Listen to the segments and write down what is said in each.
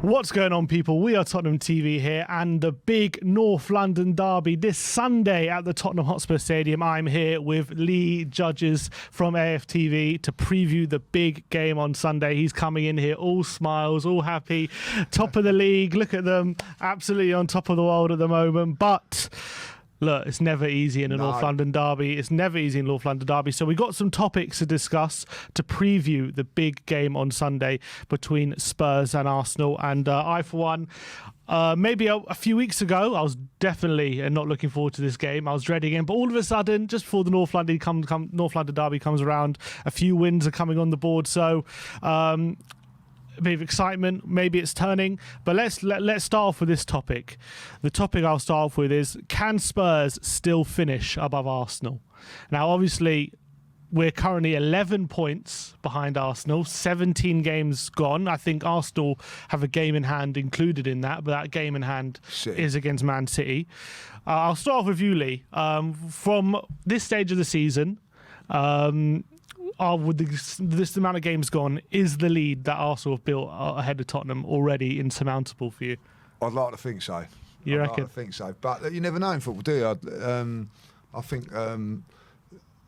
What's going on, people? We are Tottenham TV here, and the big North London derby this Sunday at the Tottenham Hotspur Stadium. I'm here with Lee Judges from AFTV to preview the big game on Sunday. He's coming in here all smiles, all happy, top of the league. Look at them, absolutely on top of the world at the moment. But look, it's never easy in a North London derby. It's never easy in North London derby. So we got some topics to discuss to preview the big game on Sunday between Spurs and Arsenal. And I, for one, maybe a few weeks ago, I was definitely not looking forward to this game. I was dreading it. But all of a sudden, just before the North London derby comes around, a few wins are coming on the board. So a bit of excitement, maybe it's turning, but let's start off with this topic. The topic I'll start off with is, can Spurs still finish above Arsenal? Now, obviously, we're currently 11 points behind Arsenal, 17 games gone. I think Arsenal have a game in hand included in that, but that game in hand is against Man City. I'll start off with you, Lee. From this stage of the season, with this amount of games gone, is the lead that Arsenal have built ahead of Tottenham already insurmountable for you? I'd like to think so. You reckon? I'd like to think so. But you never know in football, do you? I think a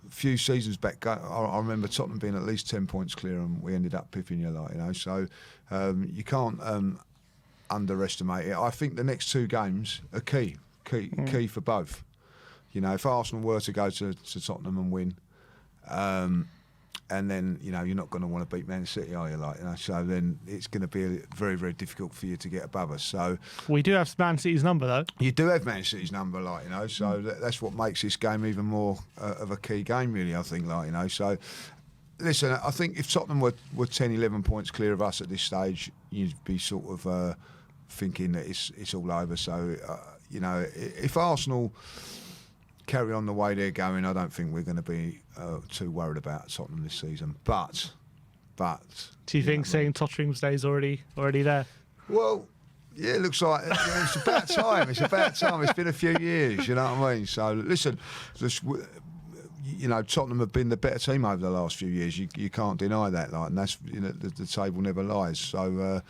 few seasons back, I remember Tottenham being at least 10 points clear, and we ended up pipping you, So you can't underestimate it. I think the next two games are key for both. You know, if Arsenal were to go to Tottenham and win, and then, you're not going to want to beat Man City, are you? So then it's going to be very, very difficult for you to get above us. So we do have Man City's number, though. You do have Man City's number, So that's what makes this game even more of a key game, really, I think, So listen, I think if Tottenham were 10, 11 points clear of us at this stage, you'd be sort of thinking that it's all over. So, if Arsenal carry on the way they're going, I don't think we're going to be too worried about Tottenham this season. But do you think saying Tottenham's Day is already there? Well, yeah, it looks like it's about time. It's about time. It's been a few years, you know what I mean? So listen, Tottenham have been the better team over the last few years. You can't deny that, and that's the table never lies. So.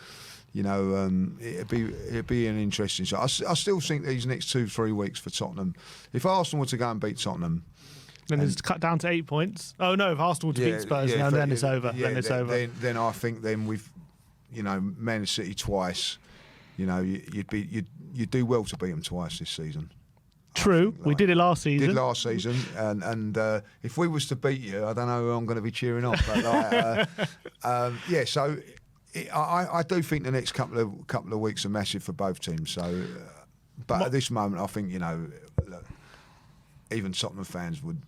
It'd be an interesting show. I still think these next 2-3 weeks for Tottenham, if Arsenal were to go and beat Tottenham, then it's cut down to 8 points. Oh no, if Arsenal were to beat Spurs, then it's over. Then it's over. Then I think we've, Man City twice. You'd do well to beat them twice this season. True, we did it last season. And if we was to beat you, I don't know who I'm going to be cheering on. But so. I do think the next couple of weeks are massive for both teams. So, but at this moment, I think look, even Tottenham fans would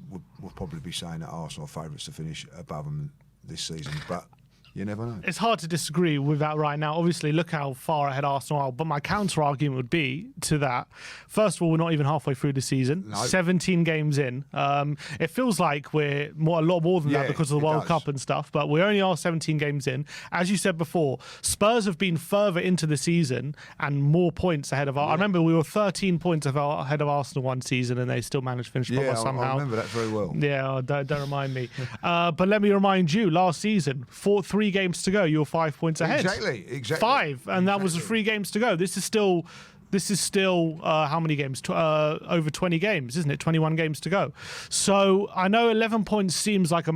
probably be saying that Arsenal are favourites to finish above them this season. But you never know. It's hard to disagree with that right now. Obviously, look how far ahead Arsenal are. But my counter argument would be to that. First of all, we're not even halfway through the season. No. 17 games in. It feels like we're a lot more than that because of the World Cup and stuff. But we only are 17 games in. As you said before, Spurs have been further into the season and more points ahead of I remember we were 13 points ahead of Arsenal one season, and they still managed to finish above us somehow. I remember that very well. Yeah, don't remind me. But let me remind you, last season, 3 games to go, you were 5 points ahead. Exactly. 5, and that was 3 games to go. This is still how many games? Over 20 games, isn't it? 21 games to go. So I know 11 points seems like a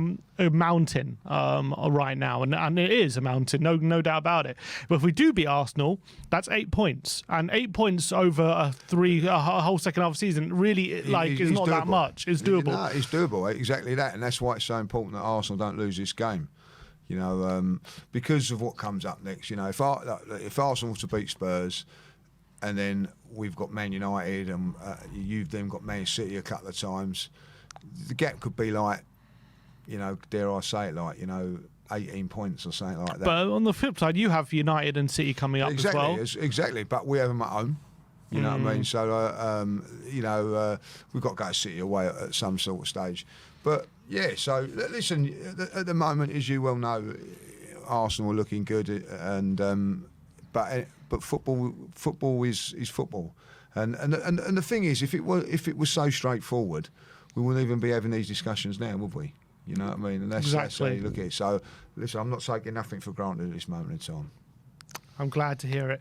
mountain right now, and it is a mountain, no doubt about it. But if we do beat Arsenal, that's 8 points, and 8 points over a whole second half season really is not doable. That much. It's doable. No, it's doable. Exactly that, and that's why it's so important that Arsenal don't lose this game. Because of what comes up next. If Arsenal were to beat Spurs, and then we've got Man United, and you've then got Man City a couple of times, the gap could be like, dare I say it, 18 points or something like that. But on the flip side, you have United and City coming up as well. Exactly, but we have them at home. You know what I mean? So, we've got to go to City away at some sort of stage. But, yeah, so, listen, at the moment, as you well know, Arsenal are looking good, and but football is football. And the thing is, if it was so straightforward, we wouldn't even be having these discussions now, would we? You know what I mean? And that's how you look at it. So, listen, I'm not taking nothing for granted at this moment in time. I'm glad to hear it.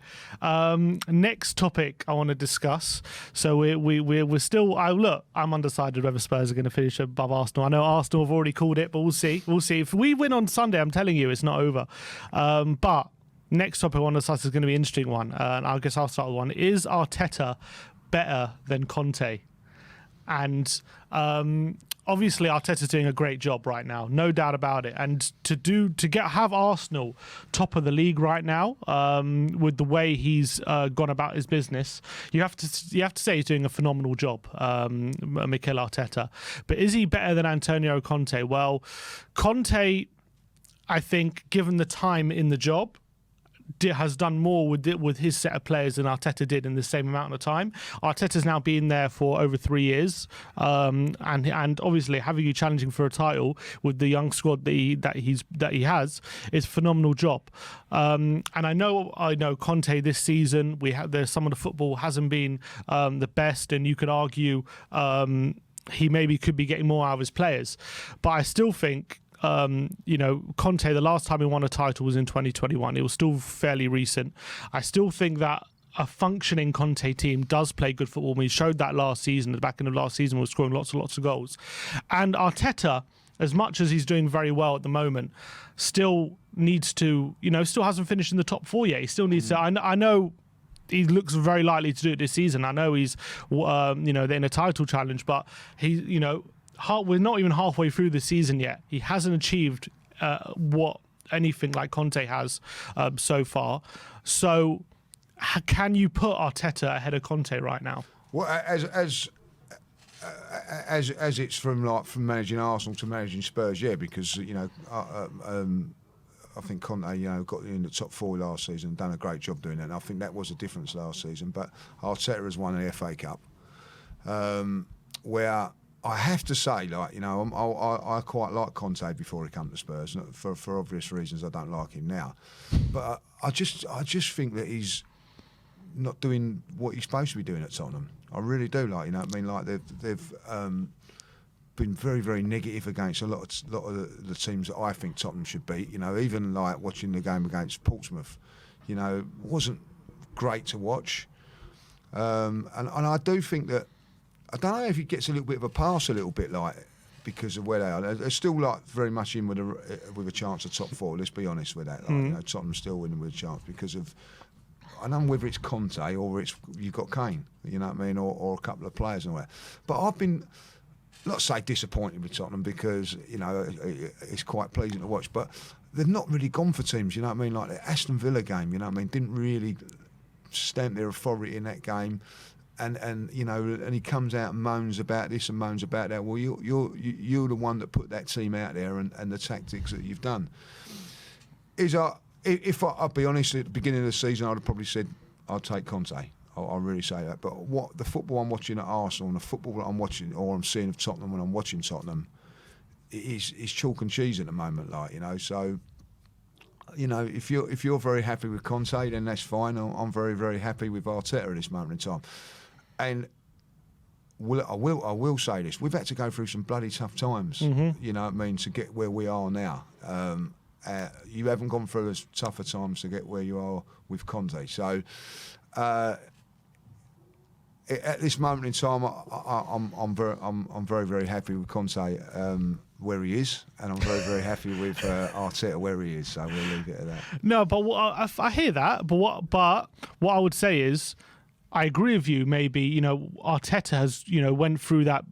Next topic I want to discuss. So we're still. I'm undecided whether Spurs are going to finish above Arsenal. I know Arsenal have already called it, but we'll see. We'll see. If we win on Sunday, I'm telling you, it's not over. But next topic I want to discuss is going to be an interesting one. And I guess I'll start with one. Is Arteta better than Conte? And obviously Arteta's doing a great job right now, no doubt about it. And have Arsenal top of the league right now, with the way he's gone about his business, you have to say he's doing a phenomenal job, Mikel Arteta. But is he better than Antonio Conte? Well, Conte, I think, given the time in the job, has done more with his set of players than Arteta did in the same amount of time. Arteta's now been there for over 3 years, and obviously having you challenging for a title with the young squad that he has is a phenomenal job. And I know Conte this season, there's some of the football hasn't been the best, and you could argue he maybe could be getting more out of his players, but I still think. Conte, the last time he won a title was in 2021. It was still fairly recent. I still think that a functioning Conte team does play good football. We showed that last season. At the back end of last season, we were scoring lots of goals. And Arteta, as much as he's doing very well at the moment, still needs to, still hasn't finished in the top 4 yet. He still needs to. I know. He looks very likely to do it this season. I know he's, they're in a title challenge, but we're not even halfway through the season yet. He hasn't achieved what anything like Conte has so far. So, can you put Arteta ahead of Conte right now? Well, as it's from managing Arsenal to managing Spurs, yeah, because I think Conte, got in the top 4 last season, and done a great job doing that. And I think that was a difference last season. But Arteta has won the FA Cup, where. I have to say, I quite like Conte before he came to Spurs. For obvious reasons, I don't like him now. But I just think that he's not doing what he's supposed to be doing at Tottenham. I really do. They've been very, very negative against a lot of the teams that I think Tottenham should beat. Even like watching the game against Portsmouth, it wasn't great to watch. And I do think that. I don't know if he gets a little bit of a pass, because of where they are. They're still very much in with a chance of top 4. Let's be honest with that. Tottenham's still winning with a chance because of. I don't know whether it's Conte or you've got Kane. You know what I mean, or a couple of players and all that. But I've been, not say disappointed with Tottenham because it's quite pleasing to watch. But they've not really gone for teams. You know what I mean, like the Aston Villa game. You know what I mean, didn't really stamp their authority in that game. And he comes out and moans about this and moans about that. Well, you're the one that put that team out there and the tactics that you've done. If I'll be honest, at the beginning of the season, I'd have probably said I'd take Conte. I'll really say that. But what the football I'm watching at Arsenal and the football that I'm watching or I'm seeing of Tottenham when I'm watching Tottenham, is chalk and cheese at the moment. So. If you're very happy with Conte, then that's fine. I'm very, very happy with Arteta at this moment in time. And I will say this: we've had to go through some bloody tough times. You know what I mean, to get where we are now. You haven't gone through as tougher times to get where you are with Conte. So at this moment in time, I'm very, very happy with Conte. Where he is, and I'm very, very happy with Arteta where he is. So we'll leave it at that. No, but I hear that. But what I would say is, I agree with you. Maybe Arteta has went through that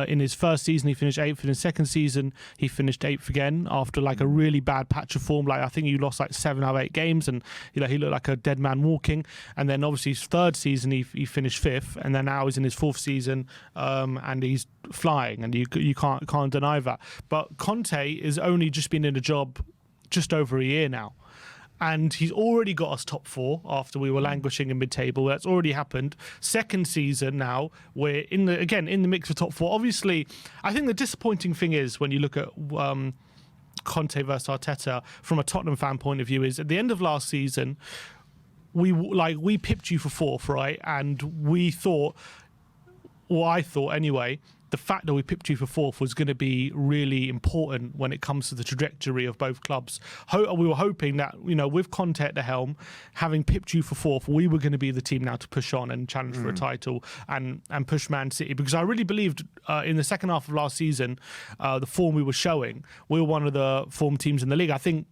in his first season. He finished 8th. In his second season, he finished 8th again after a really bad patch of form. I think he lost 7 out of 8 games, and he looked like a dead man walking. And then obviously his third season, he finished 5th, and then now he's in his 4th season, and he's flying, and you can't deny that. But Conte has only just been in a job just over a year now. And he's already got us top 4 after we were languishing in mid-table. That's already happened. Second season now, we're in the mix for top 4. Obviously, I think the disappointing thing is when you look at Conte versus Arteta from a Tottenham fan point of view is at the end of last season, we pipped you for 4th, right? And we thought, or I thought anyway, the fact that we pipped you for fourth was going to be really important when it comes to the trajectory of both clubs. We were hoping that, you know, with Conte at the helm, having pipped you for fourth, we were going to be the team now to push on and challenge for a title and push Man City. Because I really believed in the second half of last season, the form we were showing, we were one of the form teams in the league. I think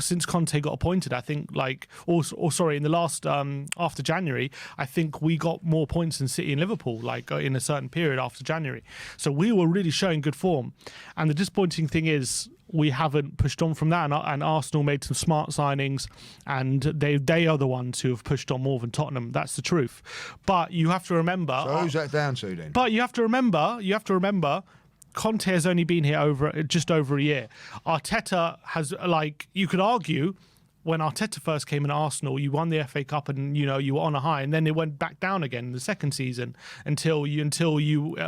since Conte got appointed, I think in the last after January, I think we got more points than City and Liverpool in a certain period after January. So we were really showing good form. And the disappointing thing is we haven't pushed on from that, and Arsenal made some smart signings, and they are the ones who have pushed on more than Tottenham. That's the truth. But you have to remember. So who's that down to then? But you have to remember. Conte has only been here just over a year. Arteta has, you could argue, when Arteta first came in Arsenal, you won the FA Cup and, you know, you were on a high, and then it went back down again in the second season until you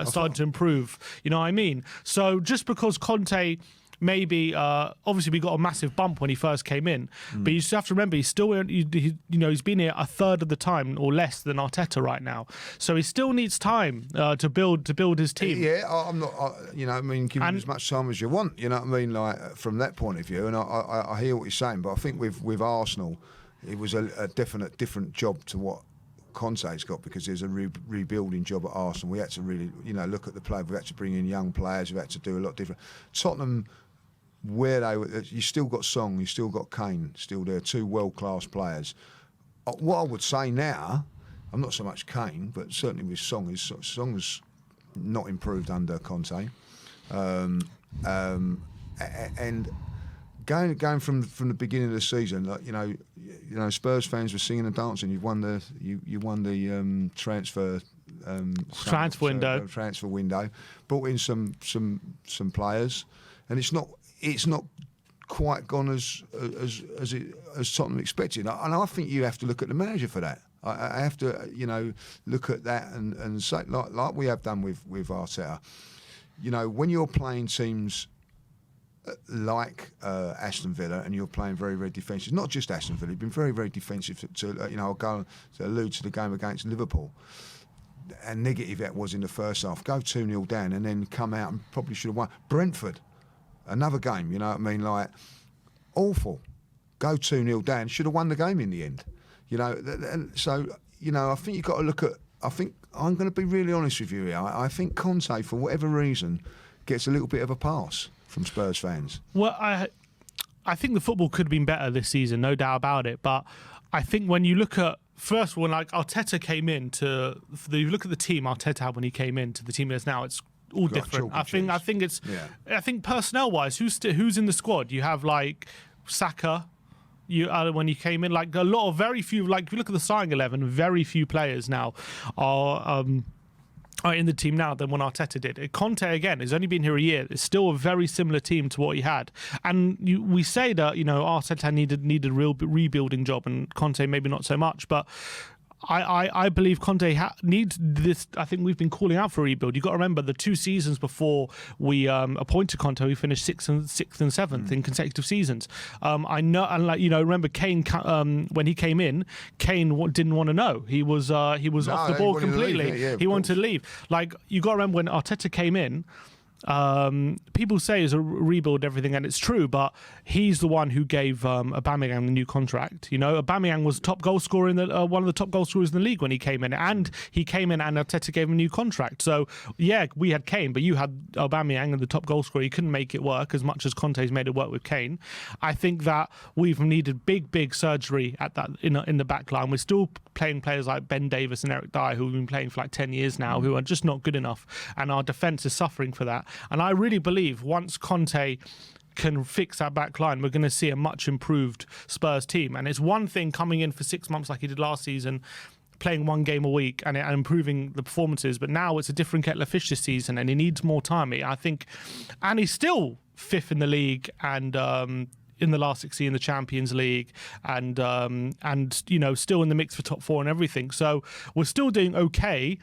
started to improve. You know what I mean? So just because Conte maybe obviously we got a massive bump when he first came in, but you just have to remember he's still he's been here a third of the time or less than Arteta right now, so he still needs time to build his team. Yeah, I'm not, give him as much time as you want. You know what I mean? Like from that point of view, and I hear what you're saying, but I think with Arsenal, it was a definite different job to what Conte's got, because there's a rebuilding job at Arsenal. We had to really, look at the play. We had to bring in young players. We had to do a lot different. Tottenham, you still got Song, you still got Kane, still there, two world-class players. What I would say now, I'm not so much Kane, but certainly with Song, Song's not improved under Conte, and going from the beginning of the season, Spurs fans were singing and dancing. You won the transfer window, brought in some players, and it's not quite gone as Tottenham expected. And I think you have to look at the manager for that. I have to, look at that and say, like we have done with Arteta. When you're playing teams like Aston Villa, and you're playing very, very defensive. Not just Aston Villa, you've been very, very defensive. I'll go to allude to the game against Liverpool. And negative that was in the first half. Go 2-0 down and then come out and probably should have won. Brentford, another game. You know what I mean? Like awful. Go 2-0 down, should have won the game in the end. And so I think you've got to look at. I think I'm going to be really honest with you here. I think Conte, for whatever reason, gets a little bit of a pass from Spurs fans. Well, I think the football could have been better this season, no doubt about it. But I think when you look at, first of all, like Arteta came in you look at the team Arteta had when he came in to the team he has now, it's all different. I think personnel-wise, who's in the squad? You have like Saka. When he came in, like very few. Like if you look at the starting 11, very few players now are in the team now than when Arteta did. Conte, again, has only been here a year. It's still a very similar team to what he had. And we say that, Arteta needed a real rebuilding job, and Conte maybe not so much, but I believe Conte needs this. I think we've been calling out for a rebuild. You've got to remember the 2 seasons before we appointed Conte, we finished 6th and 7th in consecutive seasons. I know, and remember Kane when he came in, Kane didn't want to know. He was off the ball completely. He wanted to leave. Like you got to remember when Arteta came in. People say it's a rebuild, everything, and it's true, but he's the one who gave Aubameyang the new contract. Aubameyang was top goal scorer in one of the top goal scorers in the league when he came in, and Arteta gave him a new contract. So yeah, we had Kane, but you had Aubameyang and the top goal scorer. You couldn't make it work as much as Conte's made it work with Kane. I think that we've needed big surgery at that in the back line. We're still playing players like Ben Davies and Eric Dyer, who've been playing for like 10 years now, who are just not good enough, and our defence is suffering for that. And I really believe once Conte can fix that back line, we're going to see a much improved Spurs team. And it's one thing coming in for 6 months like he did last season, playing 1 game a week and improving the performances, but now it's a different kettle of fish this season, and he needs more time. I think, and he's still 5th in the league, and in the last 6 in the Champions League, and still in the mix for top 4 and everything. So we're still doing okay.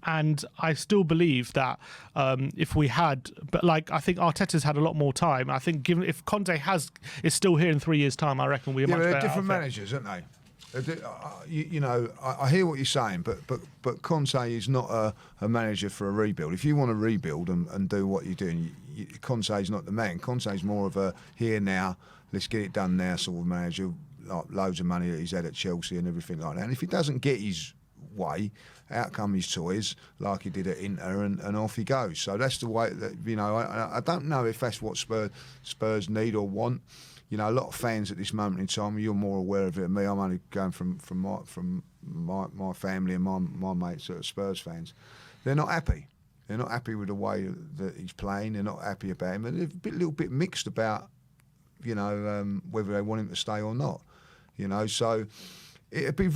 And I still believe that if we had, I think Arteta's had a lot more time. I think if Conte is still here in 3 years' time, I reckon we're much better. They're different managers, aren't they? I hear what you're saying, but Conte is not a manager for a rebuild. If you want to rebuild and do what you're doing, Conte's not the man. Conte's more of a here now, let's get it done now sort of manager. Like loads of money that he's had at Chelsea and everything like that. And if he doesn't get his way, out come his toys, like he did at Inter, and off he goes. So that's the way that, I don't know if that's what Spurs need or want. A lot of fans at this moment in time, you're more aware of it than me. I'm only going from my family and my mates that are Spurs fans. They're not happy. They're not happy with the way that he's playing. They're not happy about him. And they're a little bit mixed about, whether they want him to stay or not. So it'd be.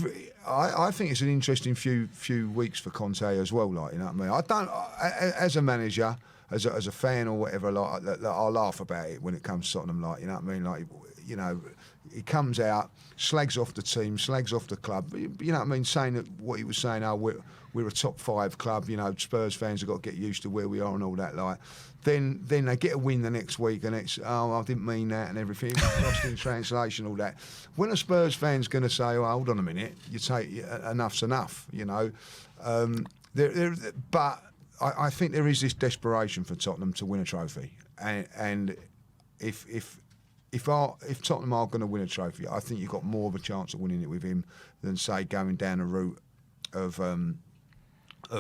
I think it's an interesting few weeks for Conte as well. Like, you know what I mean? I don't, as a manager, as a fan or whatever, like I'll laugh about it when it comes to Tottenham. Like, you know what I mean? Like, he comes out, slags off the team, slags off the club. You know what I mean? Saying that what he was saying, we're a top 5 club. Spurs fans have got to get used to where we are and all that. Like, then they get a win the next week, and it's I didn't mean that and everything. Lost in translation, all that. When a Spurs fan's going to say, "Oh, hold on a minute, you take enough's enough," but I think there is this desperation for Tottenham to win a trophy, and if Tottenham are going to win a trophy, I think you've got more of a chance of winning it with him than, say, going down a route of a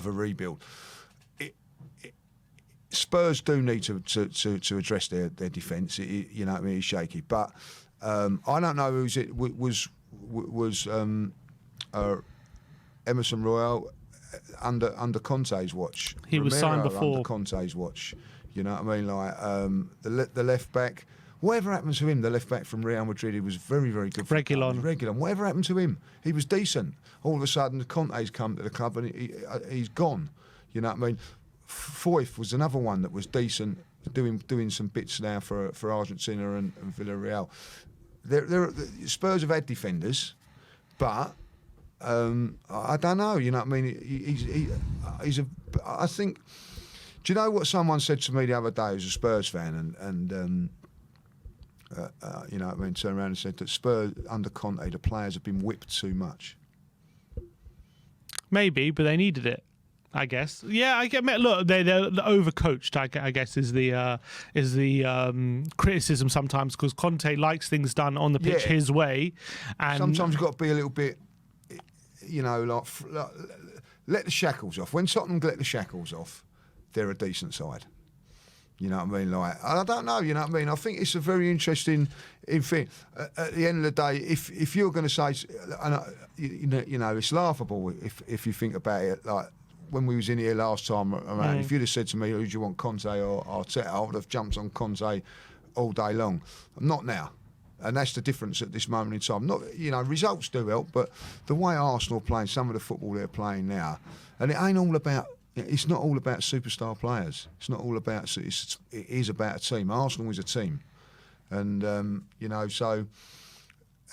rebuild. Spurs do need to address their defence. It's shaky, but I don't know who's it was Emerson Royal under Conte's watch. He was signed before under Conte's watch. You know what I mean? Like the left back. Whatever happened to him, the left back from Real Madrid, he was very, very good. Reguilon. Whatever happened to him? He was decent. All of a sudden, Conte's come to the club and he's gone. You know what I mean? Foyth was another one that was decent, doing some bits now for Argentina and Villarreal. Spurs have had defenders, but I don't know. You know what I mean? I think. Do you know what someone said to me the other day as a Spurs fan, and you know what I mean? Turned around and said that Spurs under Conte, the players have been whipped too much. Maybe, but they needed it, I guess. Yeah, I get. Look, they're overcoached. I guess is the criticism sometimes, because Conte likes things done on the pitch his way, and sometimes you've got to be a little bit, like let the shackles off. When Tottenham let the shackles off, they're a decent side. You know what I mean? Like, I don't know. You know what I mean? I think it's a very interesting thing. At the end of the day, if you're going to say, it's laughable if you think about it. Like, when we was in here last time around, if you'd have said to me, "Who do you want, Conte or Arteta?" I would have jumped on Conte all day long. Not now, and that's the difference at this moment in time. Not, results do help, but the way Arsenal are playing, some of the football they're playing now, and it ain't all about. It's not all about superstar players. It's not all about. It is about a team. Arsenal is a team, and so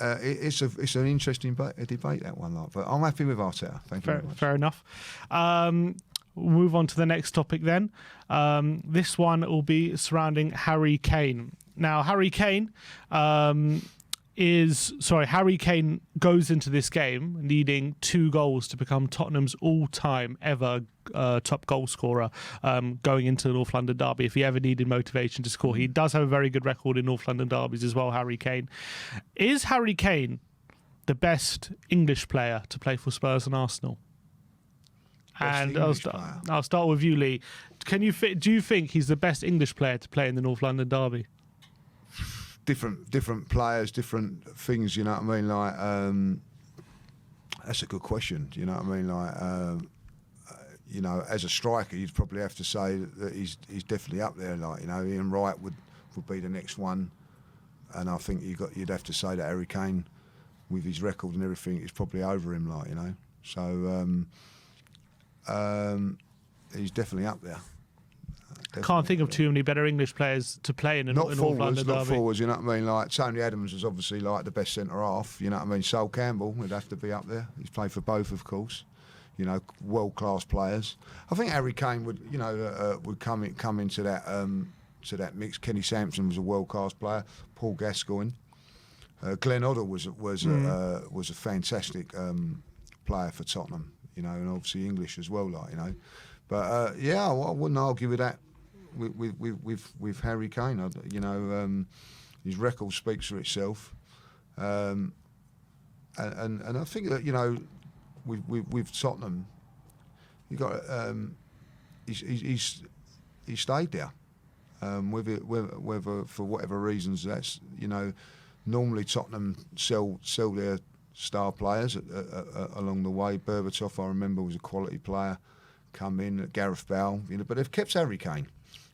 it's an interesting debate, that one. Like, but I'm happy with Arteta. Thank you very much. Fair enough. We'll move on to the next topic then. This one will be surrounding Harry Kane. Now, Harry Kane Harry Kane goes into this game needing 2 goals to become Tottenham's all-time ever top goal scorer going into the North London derby. If he ever needed motivation to score, he does have a very good record in North London derbies as well, Harry Kane. Is Harry Kane the best English player to play for Spurs and Arsenal? And I'll start with you, Lee. Do you think he's the best English player to play in the North London derby? Different players, different things. You know what I mean? Like, that's a good question. You know what I mean? Like, as a striker, you'd probably have to say that he's definitely up there. Like, Ian Wright would be the next one, and I think you'd have to say that Harry Kane, with his record and everything, is probably over him. Like, so he's definitely up there. Can't think of too many better English players to play in North London derby. Not forwards, you know what I mean? Like, Tony Adams was obviously like the best centre half, you know what I mean? Sol Campbell would have to be up there. He's played for both, of course. World class players. I think Harry Kane would come into that mix. Kenny Sampson was a world class player. Paul Gascoigne. Glenn Hoddle was a fantastic player for Tottenham, you know, and obviously English as well, like, you know. But yeah, I wouldn't argue with that with Harry Kane. You know, his record speaks for itself, and I think that, you know, with Tottenham, you got he stayed there. Whether for whatever reasons, that's, you know, normally Tottenham sell their star players along the way. Berbatov, I remember, was a quality player, come in. Gareth Bale, you know, but they've kept Harry Kane,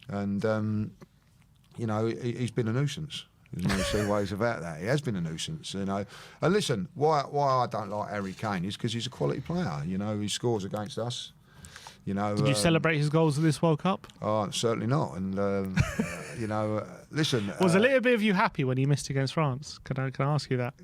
and you know, he's been a nuisance. There's no two ways about that. He has been a nuisance, you know. And listen, why I don't like Harry Kane is because he's a quality player. You know, he scores against us. You know, did you celebrate his goals at this World Cup? Oh, certainly not. And you know, listen. Was a little bit of you happy when he missed against France? Can I ask you that?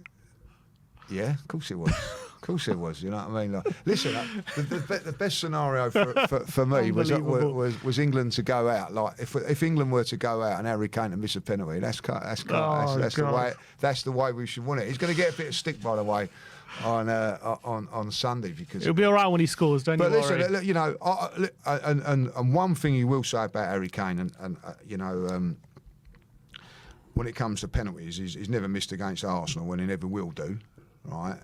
Yeah, of course it was. Of course it was. You know what I mean? Like, listen, the best scenario for me was England to go out. Like, if England were to go out and Harry Kane to miss a penalty, that's the way we should win it. He's going to get a bit of stick, by the way, on Sunday, because it'll be all right when he scores. Don't you worry. But listen, you know, and one thing you will say about Harry Kane, and you know, when it comes to penalties, he's never missed against Arsenal, and he never will do. Right.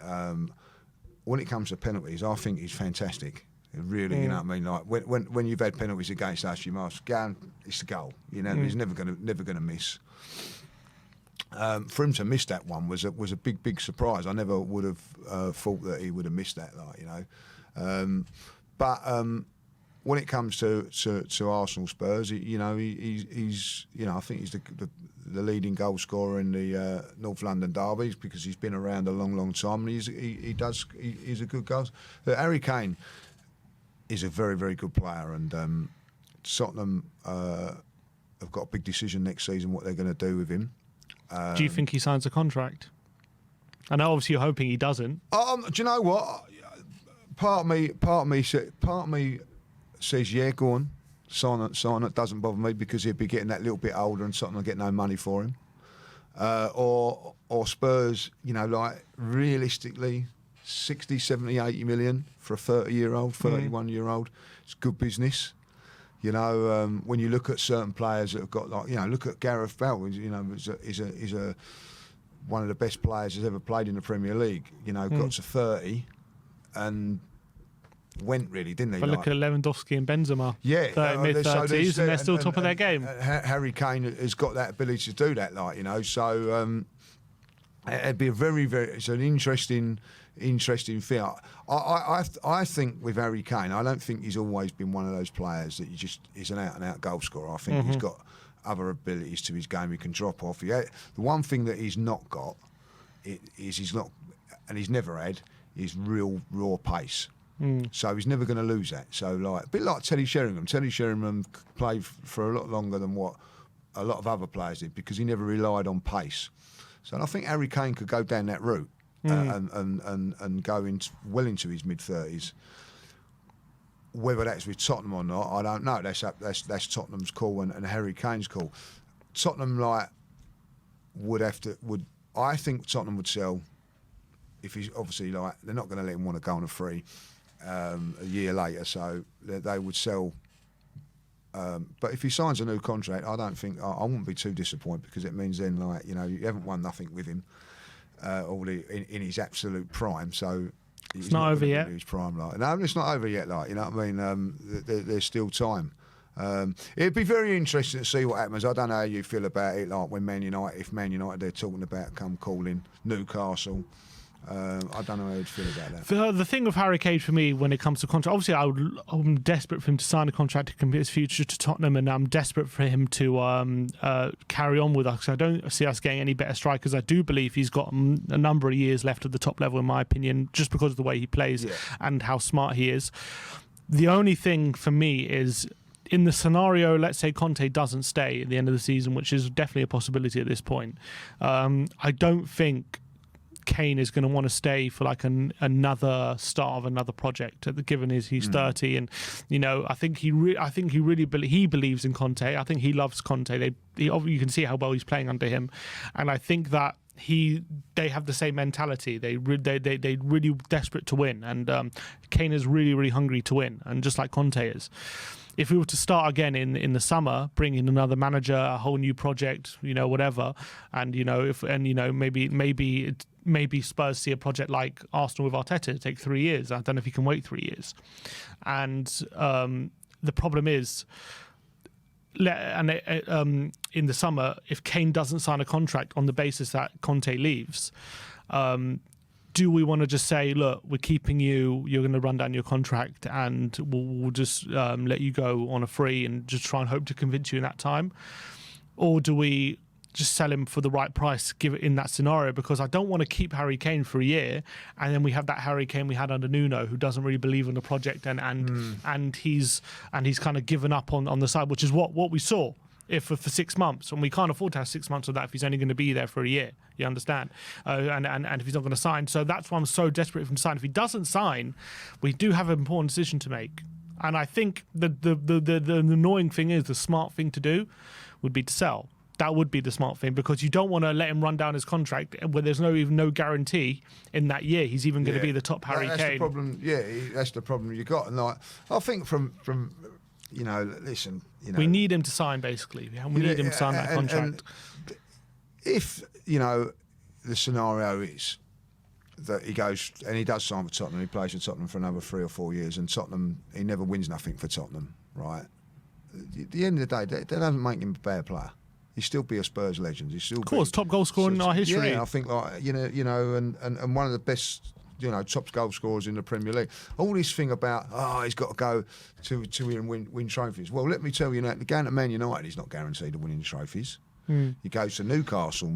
When it comes to penalties, I think he's fantastic. Really, you know what I mean. Like when you've had penalties against us, you must go and it's a goal. You know, he's never gonna miss. For him to miss that one was a big surprise. I never would have thought that he would have missed that. Like, you know, but when it comes to Arsenal Spurs, you know, he's you know, I think he's the leading goal scorer in the North London derbies, because he's been around a long time, and he's a good goal. Harry Kane is a very good player, and Tottenham have got a big decision next season what they're going to do with him. Do you think he signs a contract? I know obviously you're hoping he doesn't. Do you know what? Part of me says, yeah, go on. Sign it. Doesn't bother me, because he'd be getting that little bit older and Tottenham will get no money for him. Or Spurs, you know, like realistically, 60, 70, 80 million for a 30-year-old, 31-year-old. It's good business. You know, when you look at certain players that have got, like, you know, look at Gareth Bale. You know, is a one of the best players who's ever played in the Premier League. You know, got to 30 and went, really, didn't he? But look at Lewandowski and Benzema. Yeah, mid-30s, and they're still top of their game. Harry Kane has got that ability to do that, like, you know. So it'd be a it's an interesting thing. I think with Harry Kane, I don't think he's always been one of those players that is an out-and-out goal scorer. I think he's got other abilities to his game. He can drop off. The one thing that he's not got is he's not, and he's never had, is real raw pace. So he's never going to lose that. So, like, a bit like Teddy Sheringham. Teddy Sheringham played for a lot longer than what a lot of other players did, because he never relied on pace. So I think Harry Kane could go down that route and go well into his mid-30s. Whether that's with Tottenham or not, I don't know. That's Tottenham's call and Harry Kane's call. Tottenham, like, I think Tottenham would sell, if he's obviously, like, they're not going to let him want to go on a free a year later, so they would sell. But if he signs a new contract, I don't think I wouldn't be too disappointed, because it means then, like, you know, you haven't won nothing with him in his absolute prime. So it's not over yet. His prime, like, no, it's not over yet. Like, you know what I mean? There's still time. It'd be very interesting to see what happens. I don't know how you feel about it. Like, when Man United they're talking about come calling Newcastle. I don't know how you'd feel about that. The thing with Harry Kane for me when it comes to contract, obviously I'm desperate for him to sign a contract to commit his future to Tottenham, and I'm desperate for him to carry on with us. I don't see us getting any better strikers. I do believe he's got a number of years left at the top level, in my opinion, just because of the way he plays and how smart he is. The only thing for me is, in the scenario, let's say Conte doesn't stay at the end of the season, which is definitely a possibility at this point, I don't think Kane is going to want to stay for like another start of another project, given he's 30, and you know, I think he really believes in Conte. I think he loves Conte. You can see how well he's playing under him, and I think that they have the same mentality. They really desperate to win, and Kane is really hungry to win, and just like Conte is. If we were to start again in the summer, bring in another manager, a whole new project, whatever, and maybe Spurs see a project like Arsenal with Arteta take 3 years. I don't know if he can wait 3 years, and the problem is. In the summer, if Kane doesn't sign a contract on the basis that Conte leaves, do we want to just say, look, we're keeping you, you're going to run down your contract, and we'll just let you go on a free and just try and hope to convince you in that time? Or do we just sell him for the right price, give it in that scenario? Because I don't want to keep Harry Kane for a year, and then we have that Harry Kane we had under Nuno, who doesn't really believe in the project, and he's kind of given up on the side, which is what we saw for 6 months, and we can't afford to have 6 months of that if he's only going to be there for a year. You understand? And if he's not going to sign, so that's why I'm so desperate for him to sign. If he doesn't sign, we do have an important decision to make, and I think the annoying thing is the smart thing to do would be to sell. That would be the smart thing, because you don't want to let him run down his contract where there's no guarantee in that year he's even going to be the top Harry Kane. That's the problem. Yeah, that's the problem you got. And I think from listen, we need him to sign, basically. We need him to sign that contract. And if the scenario is that he goes and he does sign for Tottenham, he plays for Tottenham for another 3 or 4 years, and Tottenham, he never wins nothing for Tottenham, right? At the end of the day, that doesn't make him a bad player. He'd still be a Spurs legend. He'd still, of course, top goal scorer in our history. Yeah, I think and one of the best, top goal scorers in the Premier League. All this thing about he's got to go to and win trophies. Well, let me tell you now, going to Man United, he's not guaranteed of winning trophies. He goes to Newcastle.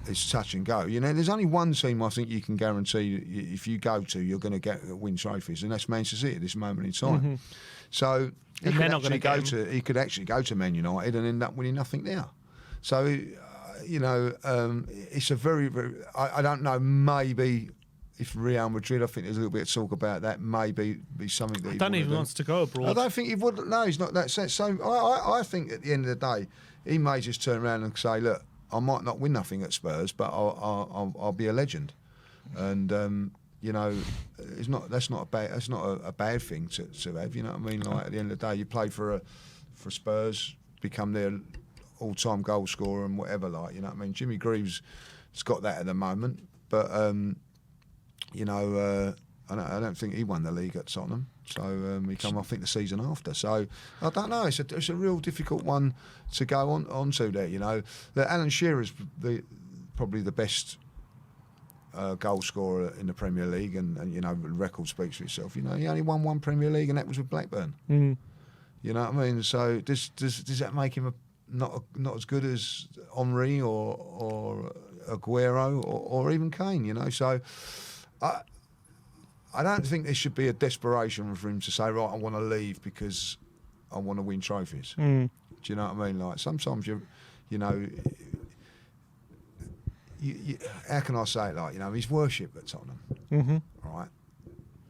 It's touch and go. There's only one team I think you can guarantee if you go to, you're going to win trophies, and that's Manchester City at this moment in time. So he could actually go to Man United and end up winning nothing there. So it's a very, very. I don't know. Maybe if Real Madrid, I think there's a little bit of talk about that. Maybe be something that he don't even wants to go abroad. I don't think he would. No, he's not that set. So I think at the end of the day, he may just turn around and say, look, I might not win nothing at Spurs, but I'll be a legend, and that's not a bad thing to have. You know what I mean? Like at the end of the day, you play for Spurs, become their all-time goal scorer and whatever. Like, you know what I mean? Jimmy Greaves has got that at the moment, but I don't think he won the league at Tottenham. So he come, I think, the season after. So I don't know. It's a real difficult one to go on to there. Alan Shearer's probably the best goal scorer in the Premier League, and the record speaks for itself. He only won one Premier League, and that was with Blackburn. You know what I mean? So does that make him not as good as Henry or Aguero or even Kane? So I don't think there should be a desperation for him to say, right, I want to leave because I want to win trophies. Do you know what I mean? Like sometimes how can I say it? Like, he's worship at Tottenham, right?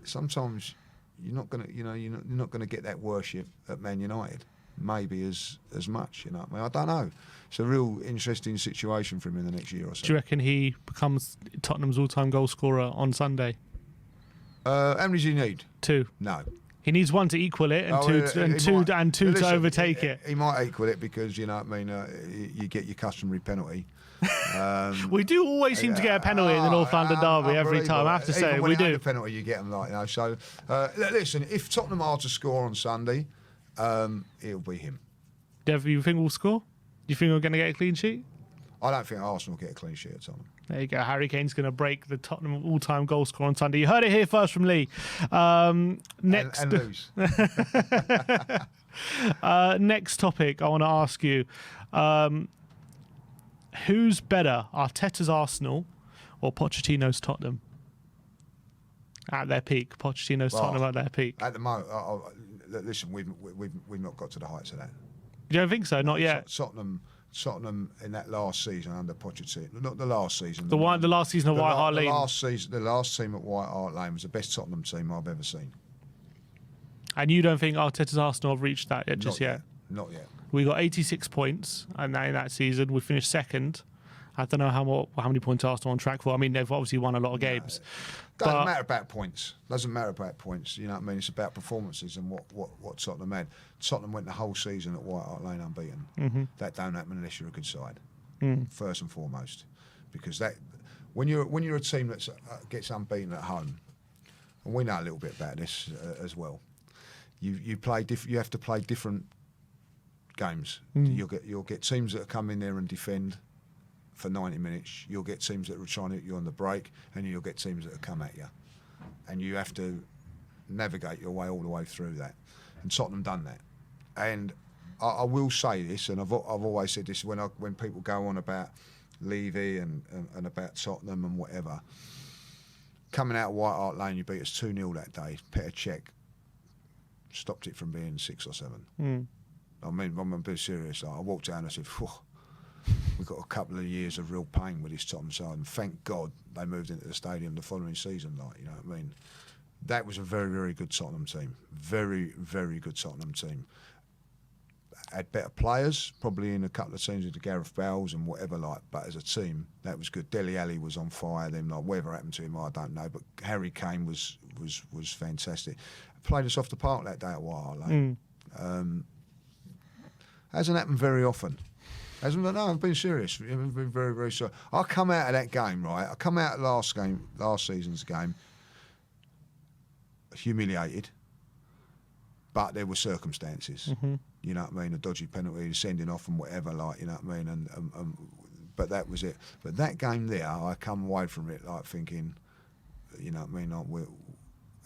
Sometimes you're not gonna get that worship at Man United, maybe as much. You know what I mean? I don't know. It's a real interesting situation for him in the next year or so. Do you reckon he becomes Tottenham's all-time goal scorer on Sunday? How many does he need? 2. No. He needs 1 to equal it, and two to overtake it. He might equal it because you get your customary penalty. We do always seem to get a penalty in the North London derby every time. I have to say, we do. The penalty you get them So listen, if Tottenham are to score on Sunday, it'll be him. Do you think we'll score? Do you think we're going to get a clean sheet? I don't think Arsenal will get a clean sheet at Tottenham. There you go. Harry Kane's going to break the Tottenham all-time goal score on Sunday. You heard it here first from Lee. Next, and lose. Next topic I want to ask you. Who's better, Arteta's Arsenal or Pochettino's Tottenham? At their peak. Pochettino's Tottenham at their peak. At the moment, listen, we've not got to the heights of that. You don't think so? Not yet? Tottenham in that last season under Pochettino, not the last season. The last season at White Hart Lane. The last team at White Hart Lane was the best Tottenham team I've ever seen. And you don't think Arteta's Arsenal have reached that yet? Not yet. We got 86 points, and in that season we finished second, I don't know how many points Arsenal are on track for. I mean, they've obviously won a lot of games. Doesn't matter about points. Doesn't matter about points. You know what I mean? It's about performances and what Tottenham had. Tottenham went the whole season at White Hart Lane unbeaten. Mm-hmm. That don't happen unless you're a good side, first and foremost, because that when you're a team that gets unbeaten at home, and we know a little bit about this as well. You have to play different games. You'll get teams that come in there and defend for 90 minutes. You'll get teams that are trying to hit you on the break, and you'll get teams that will come at you, and you have to navigate your way all the way through that. And Tottenham done that. And I will say this, and I've always said this when people go on about Levy and about Tottenham and whatever. Coming out of White Hart Lane, you beat us 2-0 that day. Petr Cech stopped it from being 6 or 7. I mean, I'm being serious. Like, I walked down and I said, we've got a couple of years of real pain with this Tottenham side, and thank God they moved into the stadium the following season. Like, you know what I mean? That was a very, very good Tottenham team. Very, very good Tottenham team. Had better players, probably in a couple of teams with the Gareth Bales and whatever, like. But as a team, that was good. Dele Alli was on fire. Then, like, whatever happened to him, I don't know. But Harry Kane was fantastic. Played us off the park that day at White Hart Lane. Hasn't happened very often. No, I'm being serious. I've been very, very sorry. I come out of that game, right? I come out of last season's game, humiliated, but there were circumstances. You know what I mean? A dodgy penalty, a sending off, and whatever, like, you know what I mean? And but that was it. But that game there, I come away from it like thinking, you know what I mean? Like, we're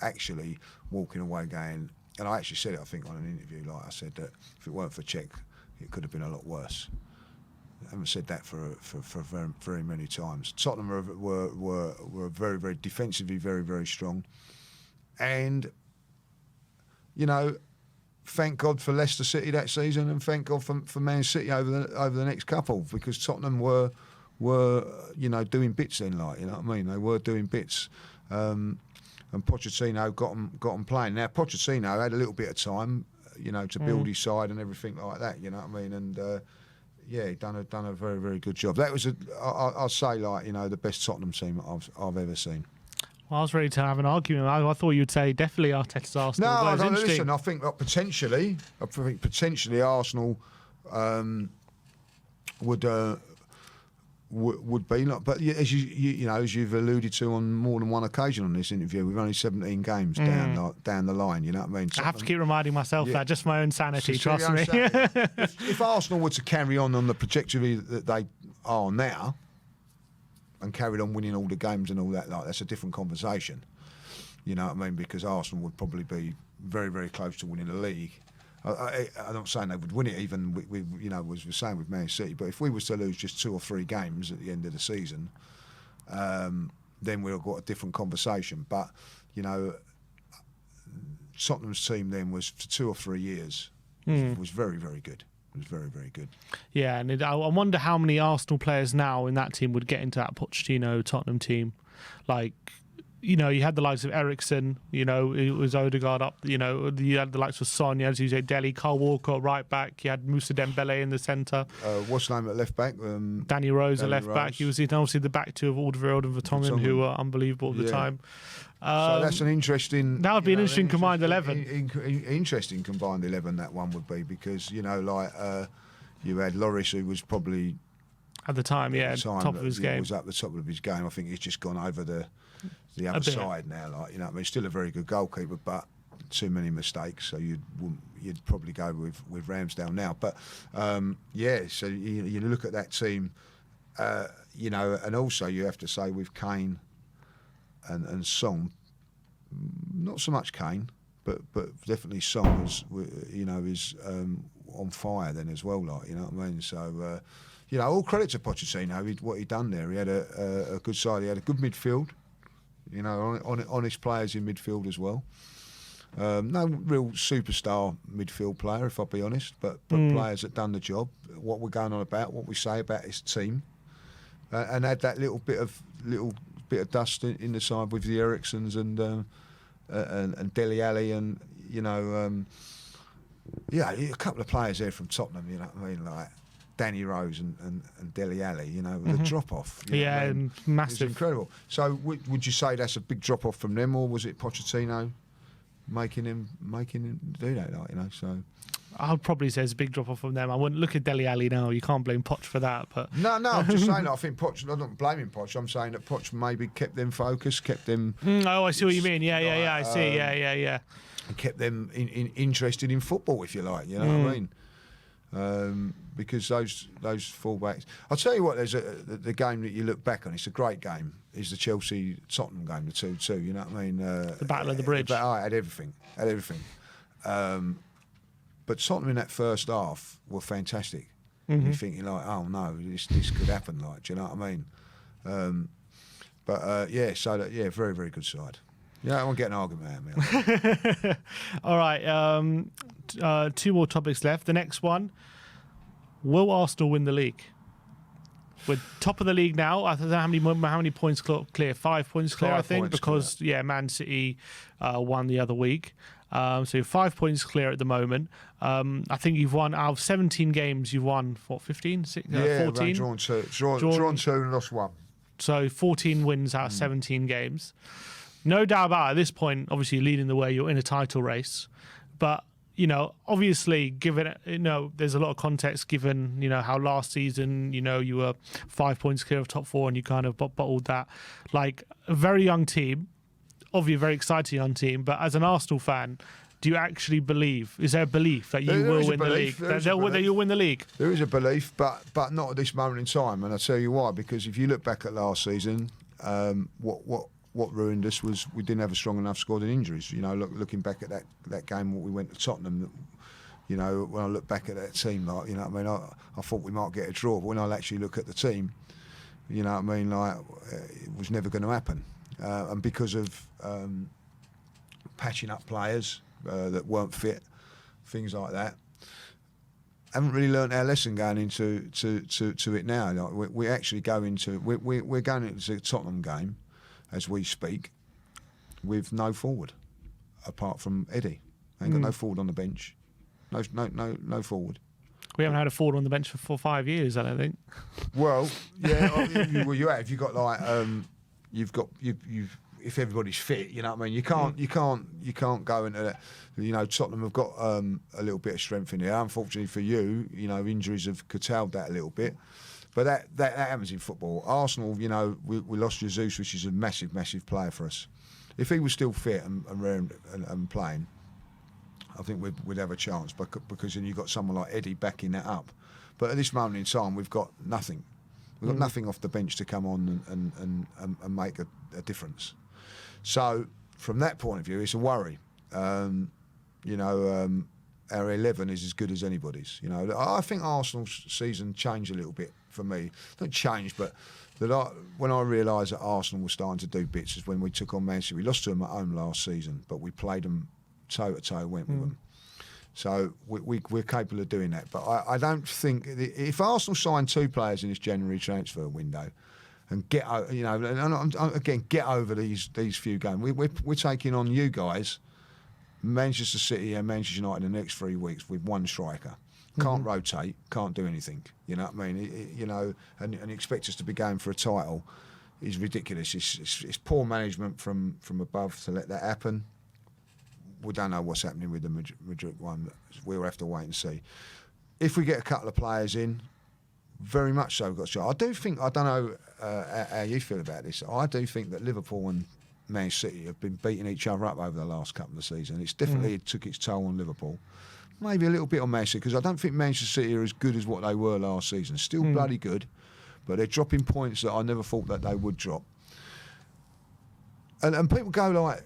actually walking away going, and I actually said it, I think, on an interview. Like I said that if it weren't for Cech, it could have been a lot worse. I haven't said that for very, very many times. Tottenham were very, very defensively very, very strong, and you know, thank God for Leicester City that season, and thank God for Man City over the next couple, because Tottenham were you know, doing bits then, like, you know what I mean? They were doing bits, and Pochettino got them playing. Now Pochettino had a little bit of time, you know, to build his side and everything like that. You know what I mean? And yeah, he done a very, very good job. That was I'll say, like, you know, the best Tottenham team I've ever seen. Well, I was ready to have an argument. I thought you'd say definitely Arteta's Arsenal. No, I don't listen. I think potentially Arsenal would be like, but as you know, as you've alluded to on more than one occasion on this interview, we've only 17 games down the line. You know what I mean? I have to keep reminding myself that, just for my own sanity. Trust me. If Arsenal were to carry on the trajectory that they are now, and carried on winning all the games and all that, like, that's a different conversation. You know what I mean? Because Arsenal would probably be very, very close to winning the league. I'm not saying they would win it, even with you know, as we're saying with Man City. But if we was to lose just 2 or 3 games at the end of the season, then we've got a different conversation. But you know, Tottenham's team then was for 2 or 3 years was very, very good. It was very, very good. Yeah, and I wonder how many Arsenal players now in that team would get into that Pochettino Tottenham team. Like, you know, you had the likes of Eriksen, you know, it was Odegaard up, you know, you had the likes of Son, as you say, Dele, Kyle Walker right back, you had Moussa Dembele in the centre. What's his name at left back? Danny Rose at left back. He was obviously the back two of Alderweireld and Vertonghen, who were unbelievable at the time. So that's an interesting... That would be an interesting combined 11. Interesting combined 11, that one would be, because, you know, like, you had Lloris, who was probably... At the time, top of his game. Was at the top of his game. I think he's just gone over the other side now. Like, you know, I mean, still a very good goalkeeper, but too many mistakes. So you'd probably go with Ramsdale now. But so you look at that team, you know, and also you have to say with Kane and Son, not so much Kane, but definitely Son is on fire then as well. Like, you know what I mean? So. You know, all credit to Pochettino, what he'd done there. He had a good side. He had a good midfield. You know, honest players in midfield as well. No real superstar midfield player, if I'll be honest, but players that done the job. What we're going on about, what we say about his team, and had that little bit of dust in the side with the Eriksens and Dele Alli, and you know, a couple of players there from Tottenham. You know what I mean, like. Danny Rose and Dele Alli, you know, the drop off. Yeah, massive. It's incredible. So would you say that's a big drop off from them, or was it Pochettino making him do that? Like, you know, so. I'd probably say it's a big drop off from them. I wouldn't look at Dele Alli now. You can't blame Poch for that. But no, I'm just saying. I think Poch. I'm not blaming Poch. I'm saying that Poch maybe kept them focused, kept them. Oh, I see what you mean. Yeah. I see. Yeah. And kept them interested in football, if you like. You know what I mean? Because those fullbacks. I'll tell you what. There's the game that you look back on. It's a great game. Is the Chelsea Tottenham game, the 2-2. You know what I mean? The Battle of the Bridge. I had everything. But Tottenham in that first half were fantastic. You're thinking like, oh no, this could happen. Like, do you know what I mean? Very, very good side. Yeah, I won't get an argument out of me. All right, 2 more topics left. The next one: will Arsenal win the league? We're top of the league now. I don't know how many points clear. 5 points clear, I think, because Man City won the other week. So 5 points clear at the moment. I think you've won out of 17 games. You've won 15, 14. Drawn 2 and lost 1. So 14 wins out of 17 games. No doubt about it, at this point, obviously leading the way. You're in a title race, but you know, obviously, given there's a lot of context given how last season you were 5 points clear of top 4 and you kind of bottled that. Like a very young team. Obviously a very exciting young team, but as an Arsenal fan, do you actually believe? Is there a belief that you will win the league? That you'll win the league? There is a belief, but not at this moment in time, and I'll tell you why. Because if you look back at last season, what ruined us was we didn't have a strong enough squad in injuries. You know, looking back at that game when we went to Tottenham, when I look back at that team, like, you know what I mean, I thought we might get a draw, but when I actually look at the team, you know what I mean, like it was never going to happen. And because of patching up players that weren't fit, things like that, haven't really learnt our lesson going into it now. Like we actually go into we're going into the Tottenham game as we speak with no forward apart from Eddie. Ain't got no forward on the bench. No forward. We haven't had a forward on the bench for 5 years, I don't think. Well, yeah, you have. You've got like. If everybody's fit, you know what I mean. You can't go into that. You know, Tottenham have got a little bit of strength in there. Unfortunately for you, injuries have curtailed that a little bit. But that happens in football. Arsenal, we lost Jesus, which is a massive, massive player for us. If he was still fit and playing, I think we'd have a chance. Because then you've got someone like Eddie backing that up. But at this moment in time, we've got nothing. We've got nothing off the bench to come on and make a difference. So from that point of view, it's a worry. Our 11 is as good as anybody's. I think Arsenal's season changed a little bit for me. Not changed, but when I realised that Arsenal was starting to do bits is when we took on Man City. We lost to them at home last season, but we played them toe to toe, went with them. So we're capable of doing that. But I don't think if Arsenal sign 2 players in this January transfer window and get over these few games, we're taking on you guys, Manchester City and Manchester United in the next 3 weeks with 1 striker. Can't rotate, can't do anything. You know what I mean? And expect us to be going for a title is ridiculous. It's poor management from above to let that happen. We don't know what's happening with the Madrid one. We'll have to wait and see. If we get a couple of players in, very much so we've got a shot. I don't know how you feel about this. I do think that Liverpool and Man City have been beating each other up over the last couple of seasons. It's definitely took its toll on Liverpool. Maybe a little bit on Man City, because I don't think Manchester City are as good as what they were last season. Still bloody good, but they're dropping points that I never thought that they would drop. And people go like,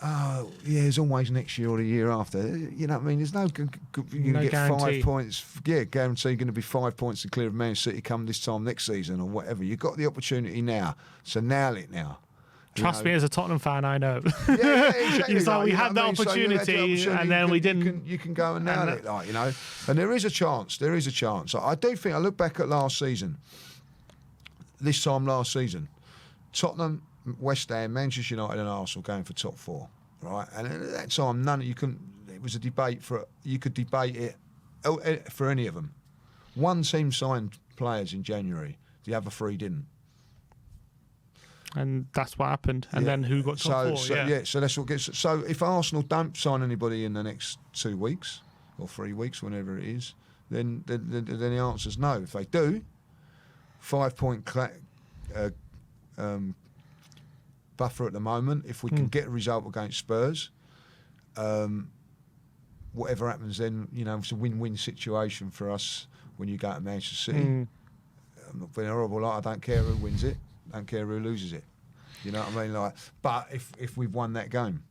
oh, yeah, it's always next year or the year after. You know what I mean? There's you're going to get guarantee. 5 points. Yeah, guarantee you're going to be 5 points to clear of Man City come this time next season or whatever. You've got the opportunity now. So nail it now. Trust me, as a Tottenham fan, I know. Yeah, exactly. It's like we had the opportunity and then we didn't. You can go and nail it, And there is a chance. I do think, I look back at last season, this time last season, Tottenham, West Ham, Manchester United and Arsenal going for top 4, right? And at that time, it was a debate you could debate it for any of them. One team signed players in January, the other 3 didn't. And that's what happened. And then who got top 4? So that's what gets. So if Arsenal don't sign anybody in the next 2 weeks or 3 weeks, whenever it is, then the answer's no. If they do, 5 point buffer at the moment. If we can get a result against Spurs, whatever happens then, it's a win-win situation for us when you go to Manchester City. I'm not being horrible, I don't care who wins it, don't care who loses it. You know what I mean? But if we've won that game.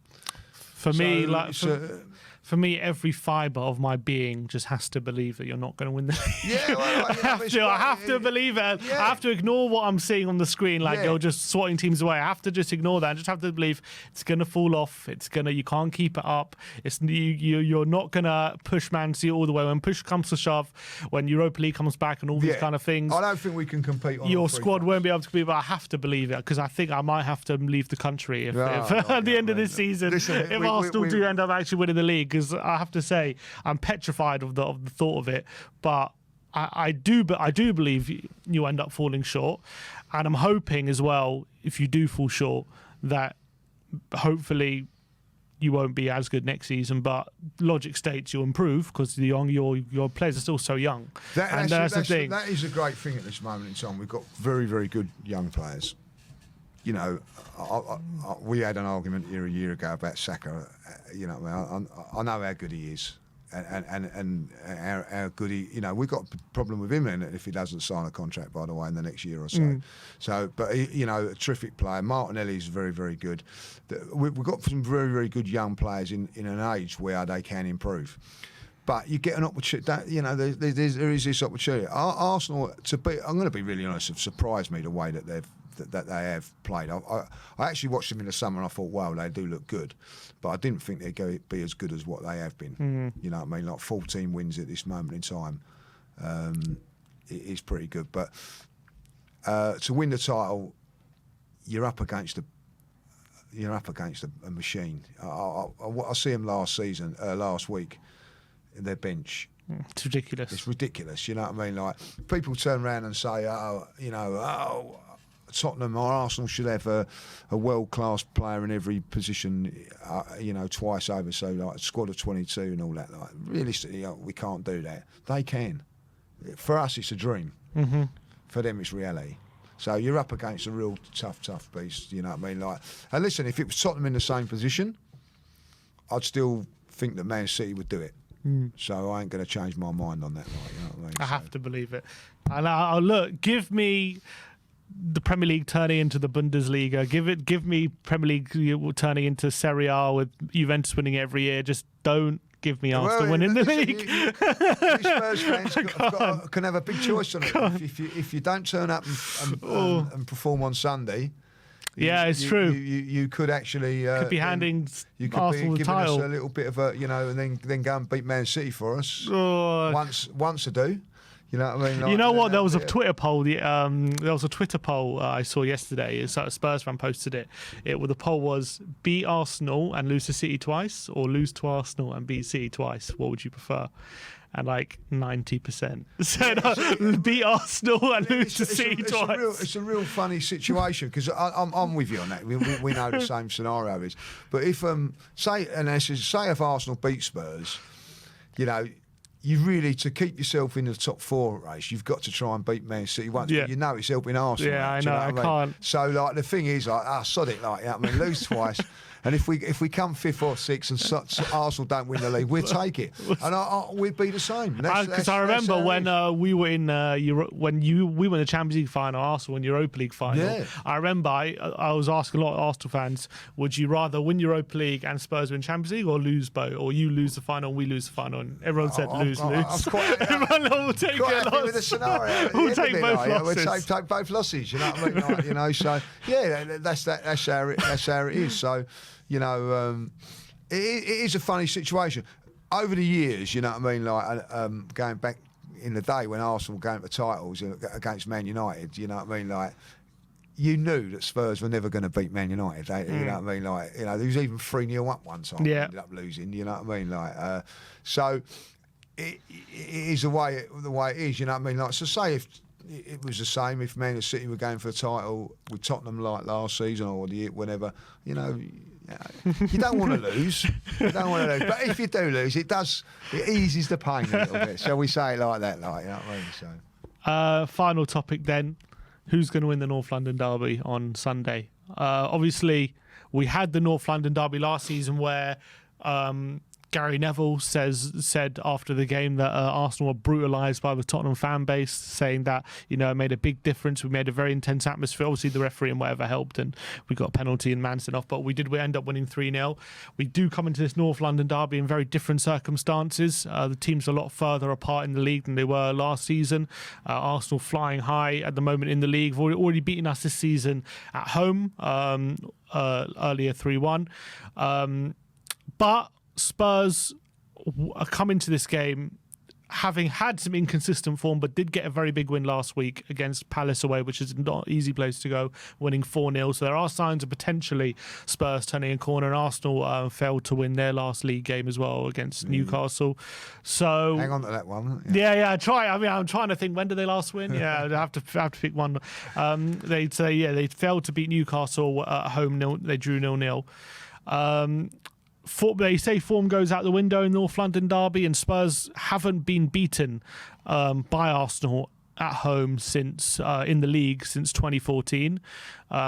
For me, every fibre of my being just has to believe that you're not going to win the league. Yeah, well, I have to believe it. Yeah. I have to ignore what I'm seeing on the screen, you're just swatting teams away. I have to just ignore that and just have to believe it's going to fall off. You can't keep it up. You're not going to push Man City all the way. When push comes to shove, when Europa League comes back and all these kind of things, I don't think we can compete on your squad won't be able to compete, but I have to believe it because I think I might have to leave the country if at the end of this season, if Arsenal do end up actually winning the league, because I have to say I'm petrified of the thought of it, but I do believe you end up falling short, and I'm hoping as well, if you do fall short, that hopefully you won't be as good next season, but logic states you'll improve because your players are still so young. That's the thing. That is a great thing at this moment in time. We've got very, very good young players. We had an argument here a year ago about Saka. I know how good he is, and how good he. We've got a problem with him if he doesn't sign a contract, by the way, in the next year or so. So, but a terrific player. Martinelli's very, very good. We've got some very, very good young players in an age where they can improve. But you get an opportunity. There is this opportunity. Arsenal, I'm going to be really honest, have surprised me the way that they have played. I actually watched them in the summer and I thought, wow, they do look good. But I didn't think they'd be as good as what they have been. You know what I mean? 14 wins at this moment in time is pretty good. But to win the title, you're up against a machine. I see them last week. Their bench. It's ridiculous. It's ridiculous. You know what I mean? People turn around and say, Tottenham or Arsenal should have a world-class player in every position, twice over. So a squad of 22 and all that. Realistically, we can't do that. They can. For us, it's a dream. For them, it's reality. So you're up against a real tough beast. You know what I mean? And listen, if it was Tottenham in the same position, I'd still think that Man City would do it. So I ain't going to change my mind on that. You know what I mean? I have to believe it. And look, give me the Premier League turning into the Bundesliga. Give me Premier League turning into Serie A with Juventus winning every year. Just don't give me Arsenal winning the league. Spurs fans can have a big choice on it. If you don't turn up and perform on Sunday. It's true. You could actually could be handing Arsenal the title. Us a little bit of and then go and beat Man City for us once a do. You know what I mean? There was a Twitter poll. There was a Twitter poll I saw yesterday. A Spurs fan posted it. The poll was beat Arsenal and lose to City twice, or lose to Arsenal and beat City twice. What would you prefer? And 90% said beat Arsenal and lose to City twice. It's a real funny situation because I'm with you on that. We know the same scenario is. But if say if Arsenal beat Spurs, you really, to keep yourself in the top 4 race, you've got to try and beat Man City once. Yeah. But it's helping Arsenal. Yeah, I know. I can't. So the thing is, sod it, lose twice. And if we come 5th or 6th and Arsenal don't win the league, we'll take it, and we'd be the same. Because I remember when we were in we won the Champions League final, Arsenal won Europa League final. Yeah. I remember I was asking a lot of Arsenal fans, would you rather win Europa League and Spurs win Champions League, or lose both, or you lose the final and we lose the final? And everyone said lose. I'm quite everyone will take a loss. With the scenario. We'll take both losses. We'll take both losses. You know what I mean? So that's how it is. So. It is a funny situation. Over the years, you know what I mean, going back in the day when Arsenal were going for titles against Man United, you know what I mean, you knew that Spurs were never going to beat Man United. You know what I mean, there was even 3-0 up one time. Yeah. Ended up losing. You know what I mean, so. it is the way it is. You know what I mean? Like, so say if it was the same, if Man City were going for the title with Tottenham like last season or the year, whenever, you don't want to lose. You don't want to lose. But if you do lose, it eases the pain a little bit. Shall we say it like that? Like, you know what I mean? So. Final topic then. Who's going to win the North London Derby on Sunday? Obviously, we had the North London Derby last season where Gary Neville said after the game that Arsenal were brutalised by the Tottenham fan base, saying that, it made a big difference. We made a very intense atmosphere. Obviously, the referee and whatever helped, and we got a penalty and man sent off, but we end up winning 3-0. We do come into this North London Derby in very different circumstances. The team's a lot further apart in the league than they were last season. Arsenal flying high at the moment in the league. They've already beaten us this season at home, earlier 3-1. But Spurs come into this game having had some inconsistent form, but did get a very big win last week against Palace away, which is not an easy place to go, winning 4-0. So there are signs of potentially Spurs turning a corner, and Arsenal failed to win their last league game as well against Newcastle. So hang on to that one. Yeah, try. I mean, I'm trying to think, when did they last win? Yeah, I have to pick one. They failed to beat Newcastle at home. They drew 0-0. They say form goes out the window in North London Derby, and Spurs haven't been beaten by Arsenal at home since in the league since 2014.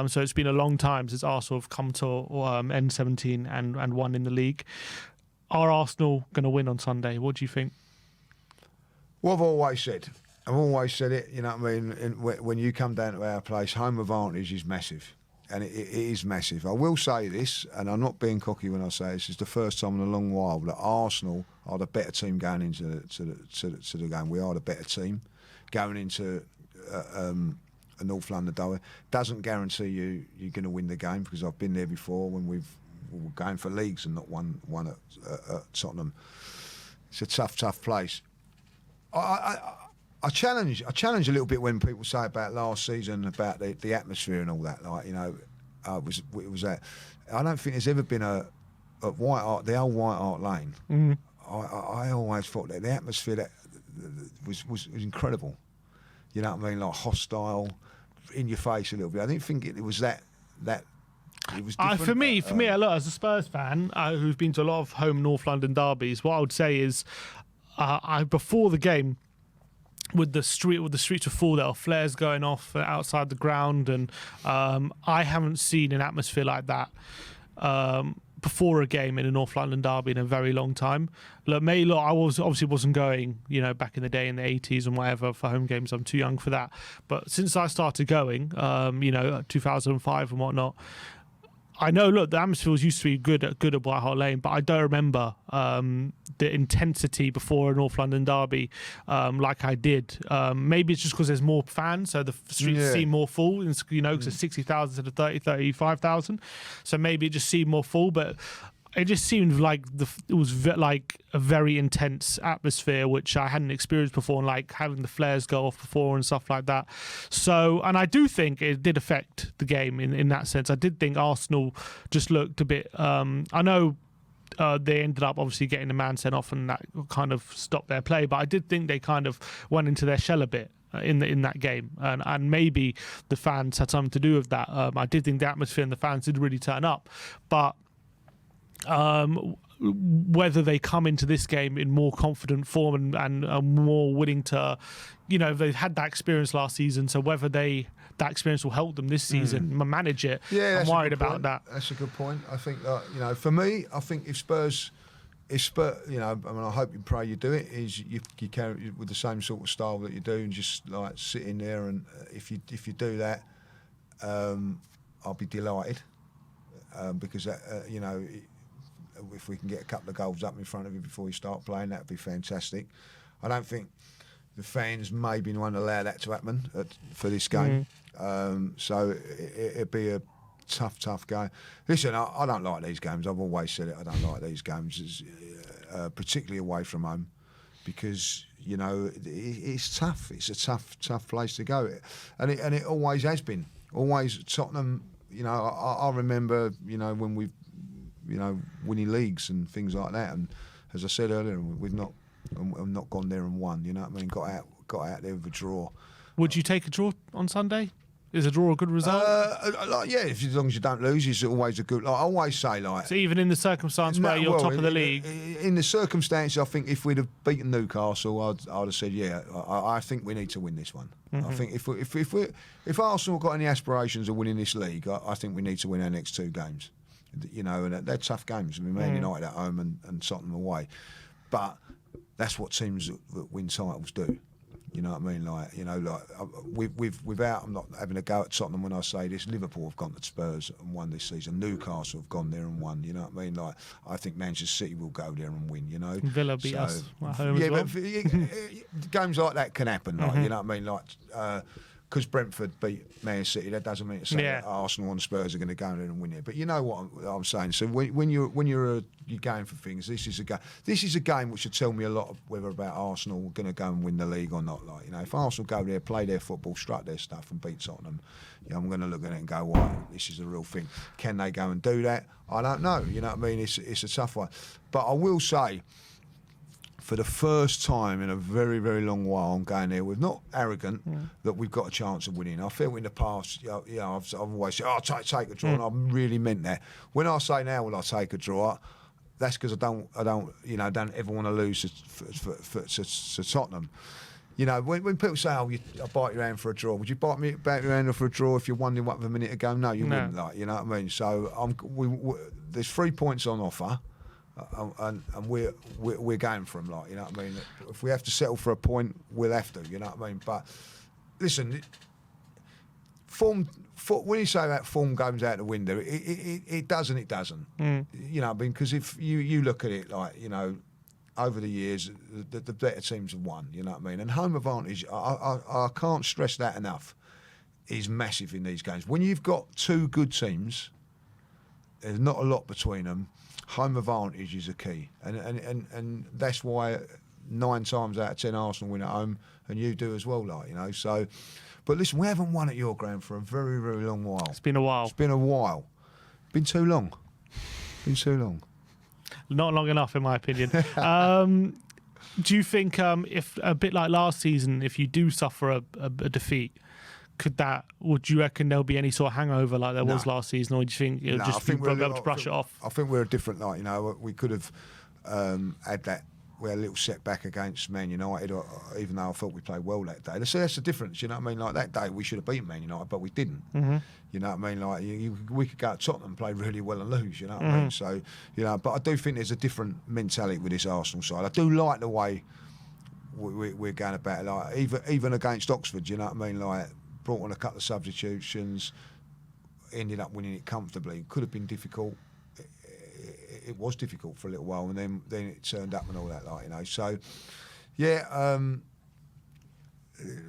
So it's been a long time since Arsenal have come to N17 and won in the league. Are Arsenal going to win on Sunday? What do you think? Well, I've always said it. You know what I mean? When you come down to our place, home advantage is massive. And it is massive. I will say this, and I'm not being cocky when I say this, it's the first time in a long while that Arsenal are the better team going into the game. We are the better team going into a North London Derby. Doesn't guarantee you're going to win the game, because I've been there before when we were going for leagues and not won at Tottenham. It's a tough place. I challenge a little bit when people say about last season about the atmosphere and all that. Like, it was that. I don't think there's ever been a White Hart, the old White Hart Lane. Mm. I always thought that the atmosphere that was incredible. You know what I mean? Like hostile, in your face a little bit. I didn't think it was that. It was different. For me, look, as a Spurs fan who's been to a lot of home North London derbies, what I would say is, before the game, with the streets are full, there are flares going off outside the ground, and I haven't seen an atmosphere like that before a game in a North London derby in a very long time. I obviously wasn't going, back in the day in the 80s and whatever for home games. I'm too young for that. But since I started going, 2005 and whatnot, I know, look, the atmosphere used to be good at White Hart Lane, but I don't remember the intensity before a North London derby like I did. Maybe it's just because there's more fans, so the streets seem more full, because it's 60,000 to 35,000. So maybe it just seemed more full, but it just seemed like it was like a very intense atmosphere, which I hadn't experienced before, and like having the flares go off before and stuff like that. So, and I do think it did affect the game in that sense. I did think Arsenal just looked a bit. I know they ended up obviously getting the man sent off, and that kind of stopped their play. But I did think they kind of went into their shell a bit in that game, and maybe the fans had something to do with that. I did think the atmosphere and the fans did really turn up, but. Whether they come into this game in more confident form and are more willing to, they've had that experience last season, so whether that experience will help them this season manage it. Yeah, I'm worried about that. That's a good point. I think that, for me, I think if Spurs, I hope and pray you do it, is you carry it with the same sort of style that you do, and just like sit in there, and if you do that, I'll be delighted, because if we can get a couple of goals up in front of you before you start playing, that'd be fantastic. I don't think the fans maybe won't allow that to happen for this game. So it'd be a tough game. Listen, I don't like these games. I've always said it. I don't like these games, particularly away from home, because it's tough. It's a tough place to go, and it always has been. Always Tottenham. I remember when we've winning leagues and things like that. And as I said earlier, we've not and not gone there and won. You know what I mean? Got out there with a draw. Would you take a draw on Sunday? Is a draw a good result? Yeah, as long as you don't lose, it's always a good. Like I always say, like so even in the circumstance where you're top of the league, in the circumstance, I think if we'd have beaten Newcastle, I'd have said, yeah, I think we need to win this one. I think if Arsenal got any aspirations of winning this league, I think we need to win our next 2 games. You know, and they're tough games. I mean, Man United at home and Tottenham away, but that's what teams that win titles do. You know what I mean? Like, you know, like without, I'm not having a go at Tottenham when I say this. Liverpool have gone to Spurs and won this season. Newcastle have gone there and won. You know what I mean? Like, I think Manchester City will go there and win. You know, Villa beat us at home as well. But games like that can happen. Like, you know what I mean? Like, because Brentford beat Man City, that doesn't mean to say that Arsenal and Spurs are going to go there and win it. But you know what I'm saying. So when you're going for things, this is a game which should tell me a lot of whether about Arsenal are going to go and win the league or not. Like, you know, if Arsenal go there, play their football, strut their stuff, and beat Tottenham, you know, I'm going to look at it and go, "Wow, this is a real thing." Can they go and do that? I don't know. You know what I mean? It's a tough one. But I will say, for the first time in a very, very long while, I'm going there with not arrogant that we've got a chance of winning. I feel in the past, you know, I've always said, "Oh, take a draw," and I really meant that. When I say now, will I take a draw? That's because I don't ever want to lose to Tottenham. You know, when people say, "Oh, I bite your hand for a draw," would you bite your hand for a draw if you won the a minute ago? No, you wouldn't. Like, you know what I mean? So there's 3 points on offer. And we're going for them, like, you know what I mean. If we have to settle for a point, we'll have to, you know what I mean. But listen, form when you say that form goes out the window, it doesn't. You know what I mean? Because if you look at it, like, you know, over the years, the better teams have won. You know what I mean? And home advantage, I can't stress that enough, is massive in these games. When you've got 2 good teams, there's not a lot between them. Home advantage is a key, and that's why 9 times out of 10 Arsenal win at home, and you do as well, like, you know. So, but listen, we haven't won at your ground for a very, very long while. It's been a while. Been too long. Not long enough, in my opinion. Do you think, if a bit like last season, if you do suffer a defeat, would you reckon there'll be any sort of hangover like there was last season, or do you think you'll just be able to brush it off? I think we're a different, like, you know, we could have had that. We had a little setback against Man United, even though I thought we played well that day. So that's the difference, you know what I mean? Like, that day we should have beaten Man United, but we didn't. You know what I mean? Like, we could go to Tottenham and play really well and lose, you know what I mean? So, you know, but I do think there's a different mentality with this Arsenal side. I do like the way we're going about it, like, even against Oxford, you know what I mean? Like, brought on a couple of substitutions, ended up winning it comfortably. Could have been difficult. It was difficult for a little while, and then it turned up and all that, like, you know. So, yeah,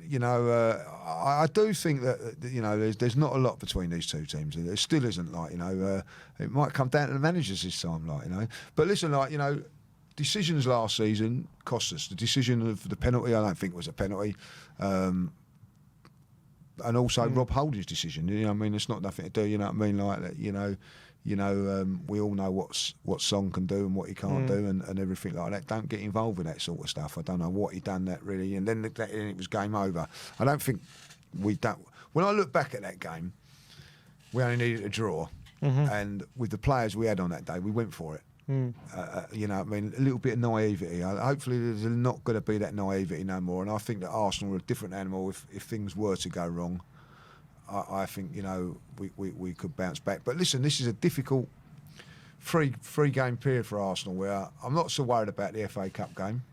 you know, I do think that, you know, there's not a lot between these 2 teams. There still isn't, like, you know. It might come down to the managers this time, like, you know. But listen, like, you know, decisions last season cost us. The decision of the penalty, I don't think was a penalty. And also Rob Holding's decision, you know what I mean? It's not nothing to do, you know what I mean? Like that, you know, we all know what Son can do and what he can't do, and everything like that. Don't get involved with that sort of stuff. I don't know what he done that really, and then it was game over. I don't think we don't. When I look back at that game, we only needed a draw, and with the players we had on that day, we went for it. You know what I mean? A little bit of naivety. Hopefully there's not going to be that naivety no more, and I think that Arsenal are a different animal if things were to go wrong. I think, you know, we could bounce back. But listen, this is a difficult three game period for Arsenal, where I'm not so worried about the FA Cup game,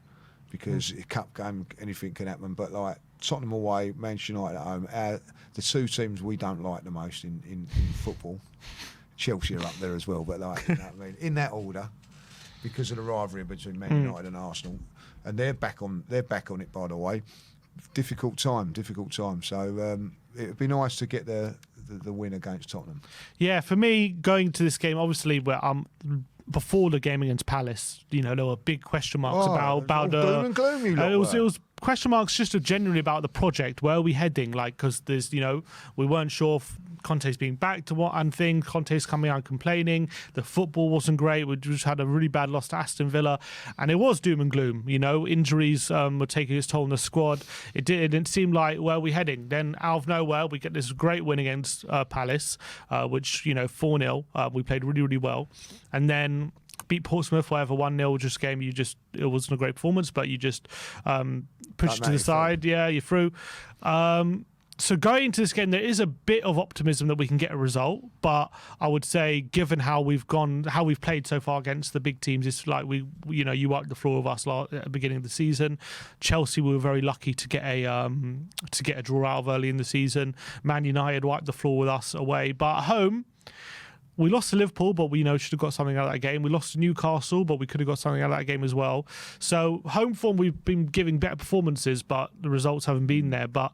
because a cup game, anything can happen. But like Tottenham away, Manchester United at home, the 2 teams we don't like the most in football. Chelsea are up there as well, but like, you know what I mean, in that order, because of the rivalry between Man United and Arsenal, and they're back on it, by the way. Difficult time. So it would be nice to get the win against Tottenham. Yeah, for me, going to this game, obviously, where before the game against Palace, you know, there were big question marks about doom and gloomy. it was question marks just generally about the project. Where are we heading? Like, because there's, we weren't sure if Conte's being back to what and things. Conte's coming out complaining. The football wasn't great. We just had a really bad loss to Aston Villa, and it was doom and gloom. Injuries were taking its toll on the squad. It didn't seem like where are we heading. Then out of nowhere, we get this great win against Palace, which 4-0. We played really, really well, and then beat Portsmouth, whatever, 1-0 just game. It wasn't a great performance, but you just pushed it to the side. Yeah, you're through. So going into this game, there is a bit of optimism that we can get a result, but I would say, given how we've played so far against the big teams, it's like you wiped the floor with us at the beginning of the season. Chelsea, we were very lucky to get a draw out of early in the season. Man United wiped the floor with us away, but at home, we lost to Liverpool, but we should have got something out of that game. We lost to Newcastle, but we could have got something out of that game as well. So home form, we've been giving better performances, but the results haven't been there. But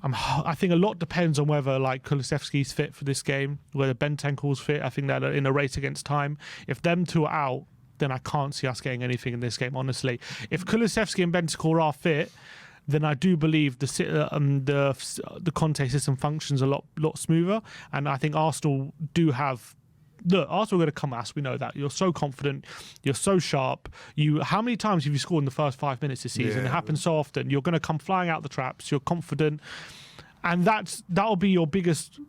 I think a lot depends on whether Kulusevski's fit for this game, whether Bentancur's fit. I think that in a race against time, if them two are out, then I can't see us getting anything in this game, honestly. If Kulusevski and Bentancur are fit, then I do believe the Conte system functions a lot smoother, and I think Arsenal do have. Look, Arsenal are going to come at us. We know that. You're so confident. You're so sharp. How many times have you scored in the first 5 minutes this season? Yeah. It happens so often. You're going to come flying out the traps. You're confident, and that'll be your biggest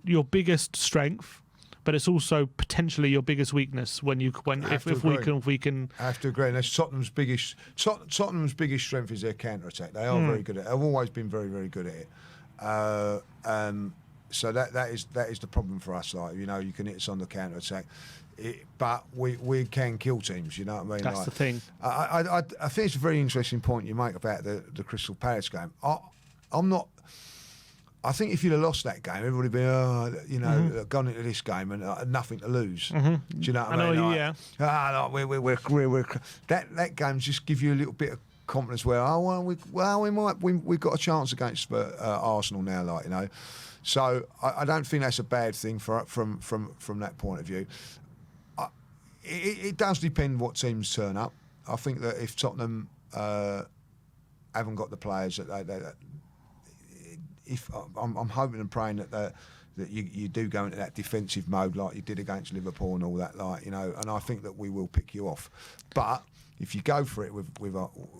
strength. But it's also potentially your biggest weakness if we can. I have to agree. And that's Tottenham's biggest strength is their counter attack. They are very good at it. They've always been very, very good at it. So that is the problem for us. You can hit us on the counter attack, but we can kill teams. You know what I mean? That's the thing. I think it's a very interesting point you make about the Crystal Palace game. I'm not. I think if you'd have lost that game, everybody would be, gone into this game and nothing to lose. Do you know what I mean? Yeah. That game just give you a little bit of confidence. We've got a chance against Arsenal now, So I don't think that's a bad thing from that point of view. It does depend what teams turn up. I think that if Tottenham haven't got the players I'm hoping and praying that you do go into that defensive mode like you did against Liverpool and all that, and I think that we will pick you off. But if you go for it with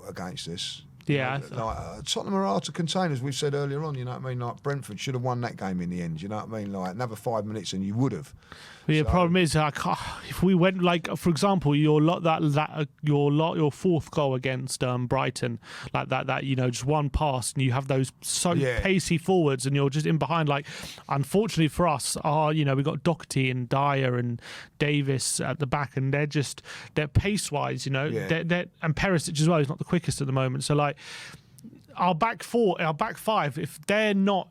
against us, Tottenham are hard to contain, as we've said earlier on. You know what I mean? Like Brentford should have won that game in the end. You know what I mean? Like another 5 minutes and you would have. The problem is, if we went for example, your fourth goal against Brighton, just one pass and you have those pacey forwards and you're just in behind. Unfortunately for us, we got Doherty and Dyer and Davis at the back, and they're pace wise, and Perisic as well. He's not the quickest at the moment. So our back five, if they're not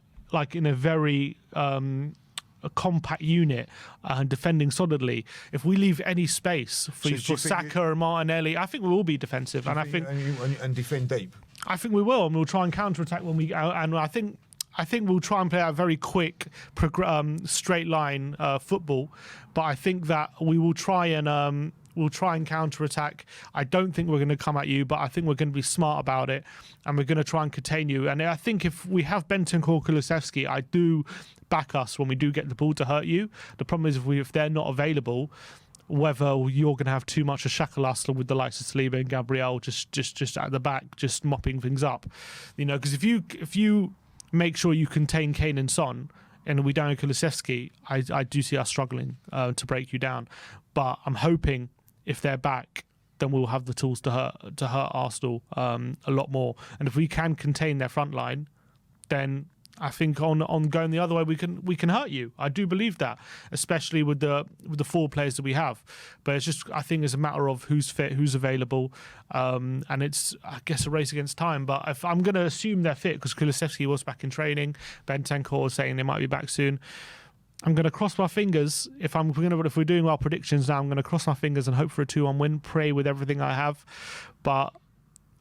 in a very a compact unit and defending solidly, if we leave any space for Saka and Martinelli, I think we will be defensive, and defend deep. I think we will, and we'll try and counter-attack when we go. And I think we'll try and play a very quick, straight line football. But I think that we will try and counter-attack. I don't think we're going to come at you, but I think we're going to be smart about it, and we're going to try and contain you. And I think if we have Bentancur, Kulusevski, I do back us when we do get the ball to hurt you. The problem is if they're not available, whether you're going to have too much of Shakalasla with the likes of Saliba and Gabriel just at the back, just mopping things up. Because if you make sure you contain Kane and Son, and we don't have Kulusevski, I do see us struggling to break you down. But I'm hoping if they're back, then we'll have the tools to hurt Arsenal a lot more. And if we can contain their front line, then I think on going the other way, we can hurt you. I do believe that, especially with the four players that we have. But it's just, I think it's a matter of who's fit, who's available, and it's, I guess, a race against time. But if I'm going to assume they're fit, because Kulusevski was back in training, Bentancur was saying they might be back soon. I'm going to cross my fingers. If we're doing our predictions now, I'm going to cross my fingers and hope for a 2-1 win. Pray with everything I have, but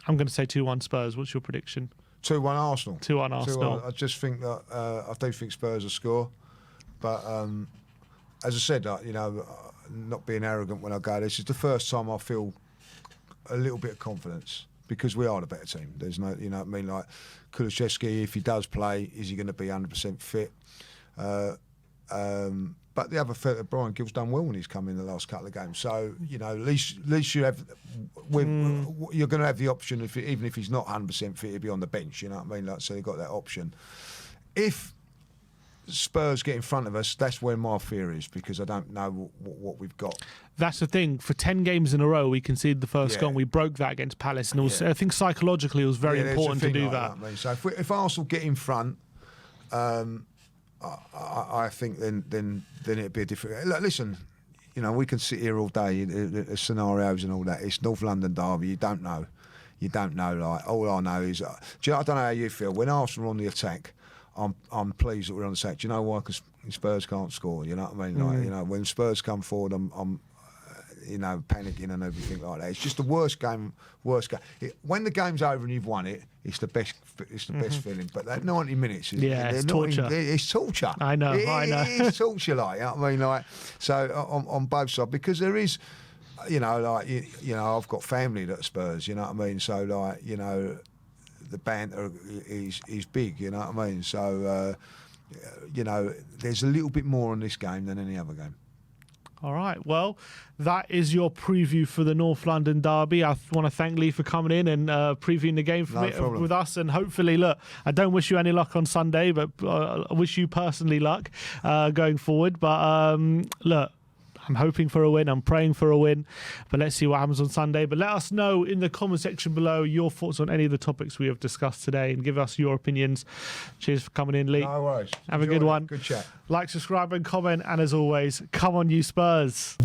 I'm going to say 2-1 Spurs. What's your prediction? 2-1 Arsenal. 2-1 Arsenal. 2-1. I just think that I do think Spurs will score, but as I said, not being arrogant when I go, this is the first time I feel a little bit of confidence. because we are the better team. There's no, you know what I mean? Like Kulusevski, if he does play, is he going to be 100% fit? But the other fella, Brian Gill's done well when he's come in the last couple of games. So, you know, at least you have, you're going to have the option, even if he's not 100% fit, he'll be on the bench, you know what I mean? Like, so you've got that option. If Spurs get in front of us, that's where my fear is, because I don't know what we've got. That's the thing. For 10 games in a row, we conceded the first goal. We broke that against Palace. And I think psychologically it was very important to do that. I mean. So if Arsenal get in front, I think then it'd be a different. Look, listen, you know, we can sit here all day, the scenarios and all that. It's North London derby. You don't know. Like, all I know is, I don't know how you feel when Arsenal are on the attack. I'm pleased that we're on the attack. Do you know why? Because Spurs can't score. You know what I mean? Like, you know, when Spurs come forward, I'm you know, panicking and everything like that. It's just the worst game. When the game's over and you've won it, it's the best. It's the best feeling. But that 90 minutes, it's torture. It's torture. I know. It's torture. Like, you know what I mean? Like, so on both sides, because there is, you know, like you know, I've got family that Spurs. You know what I mean? So like, you know, the banter is big. You know what I mean? So you know, there's a little bit more on this game than any other game. All right. Well, that is your preview for the North London derby. I want to thank Lee for coming in and previewing the game with us. And hopefully, look, I don't wish you any luck on Sunday, but I wish you personally luck going forward. But look, I'm hoping for a win. I'm praying for a win. But let's see what happens on Sunday. But let us know in the comment section below your thoughts on any of the topics we have discussed today and give us your opinions. Cheers for coming in, Lee. No worries. Have a good one. Good chat. Like, subscribe and comment. And as always, come on, you Spurs.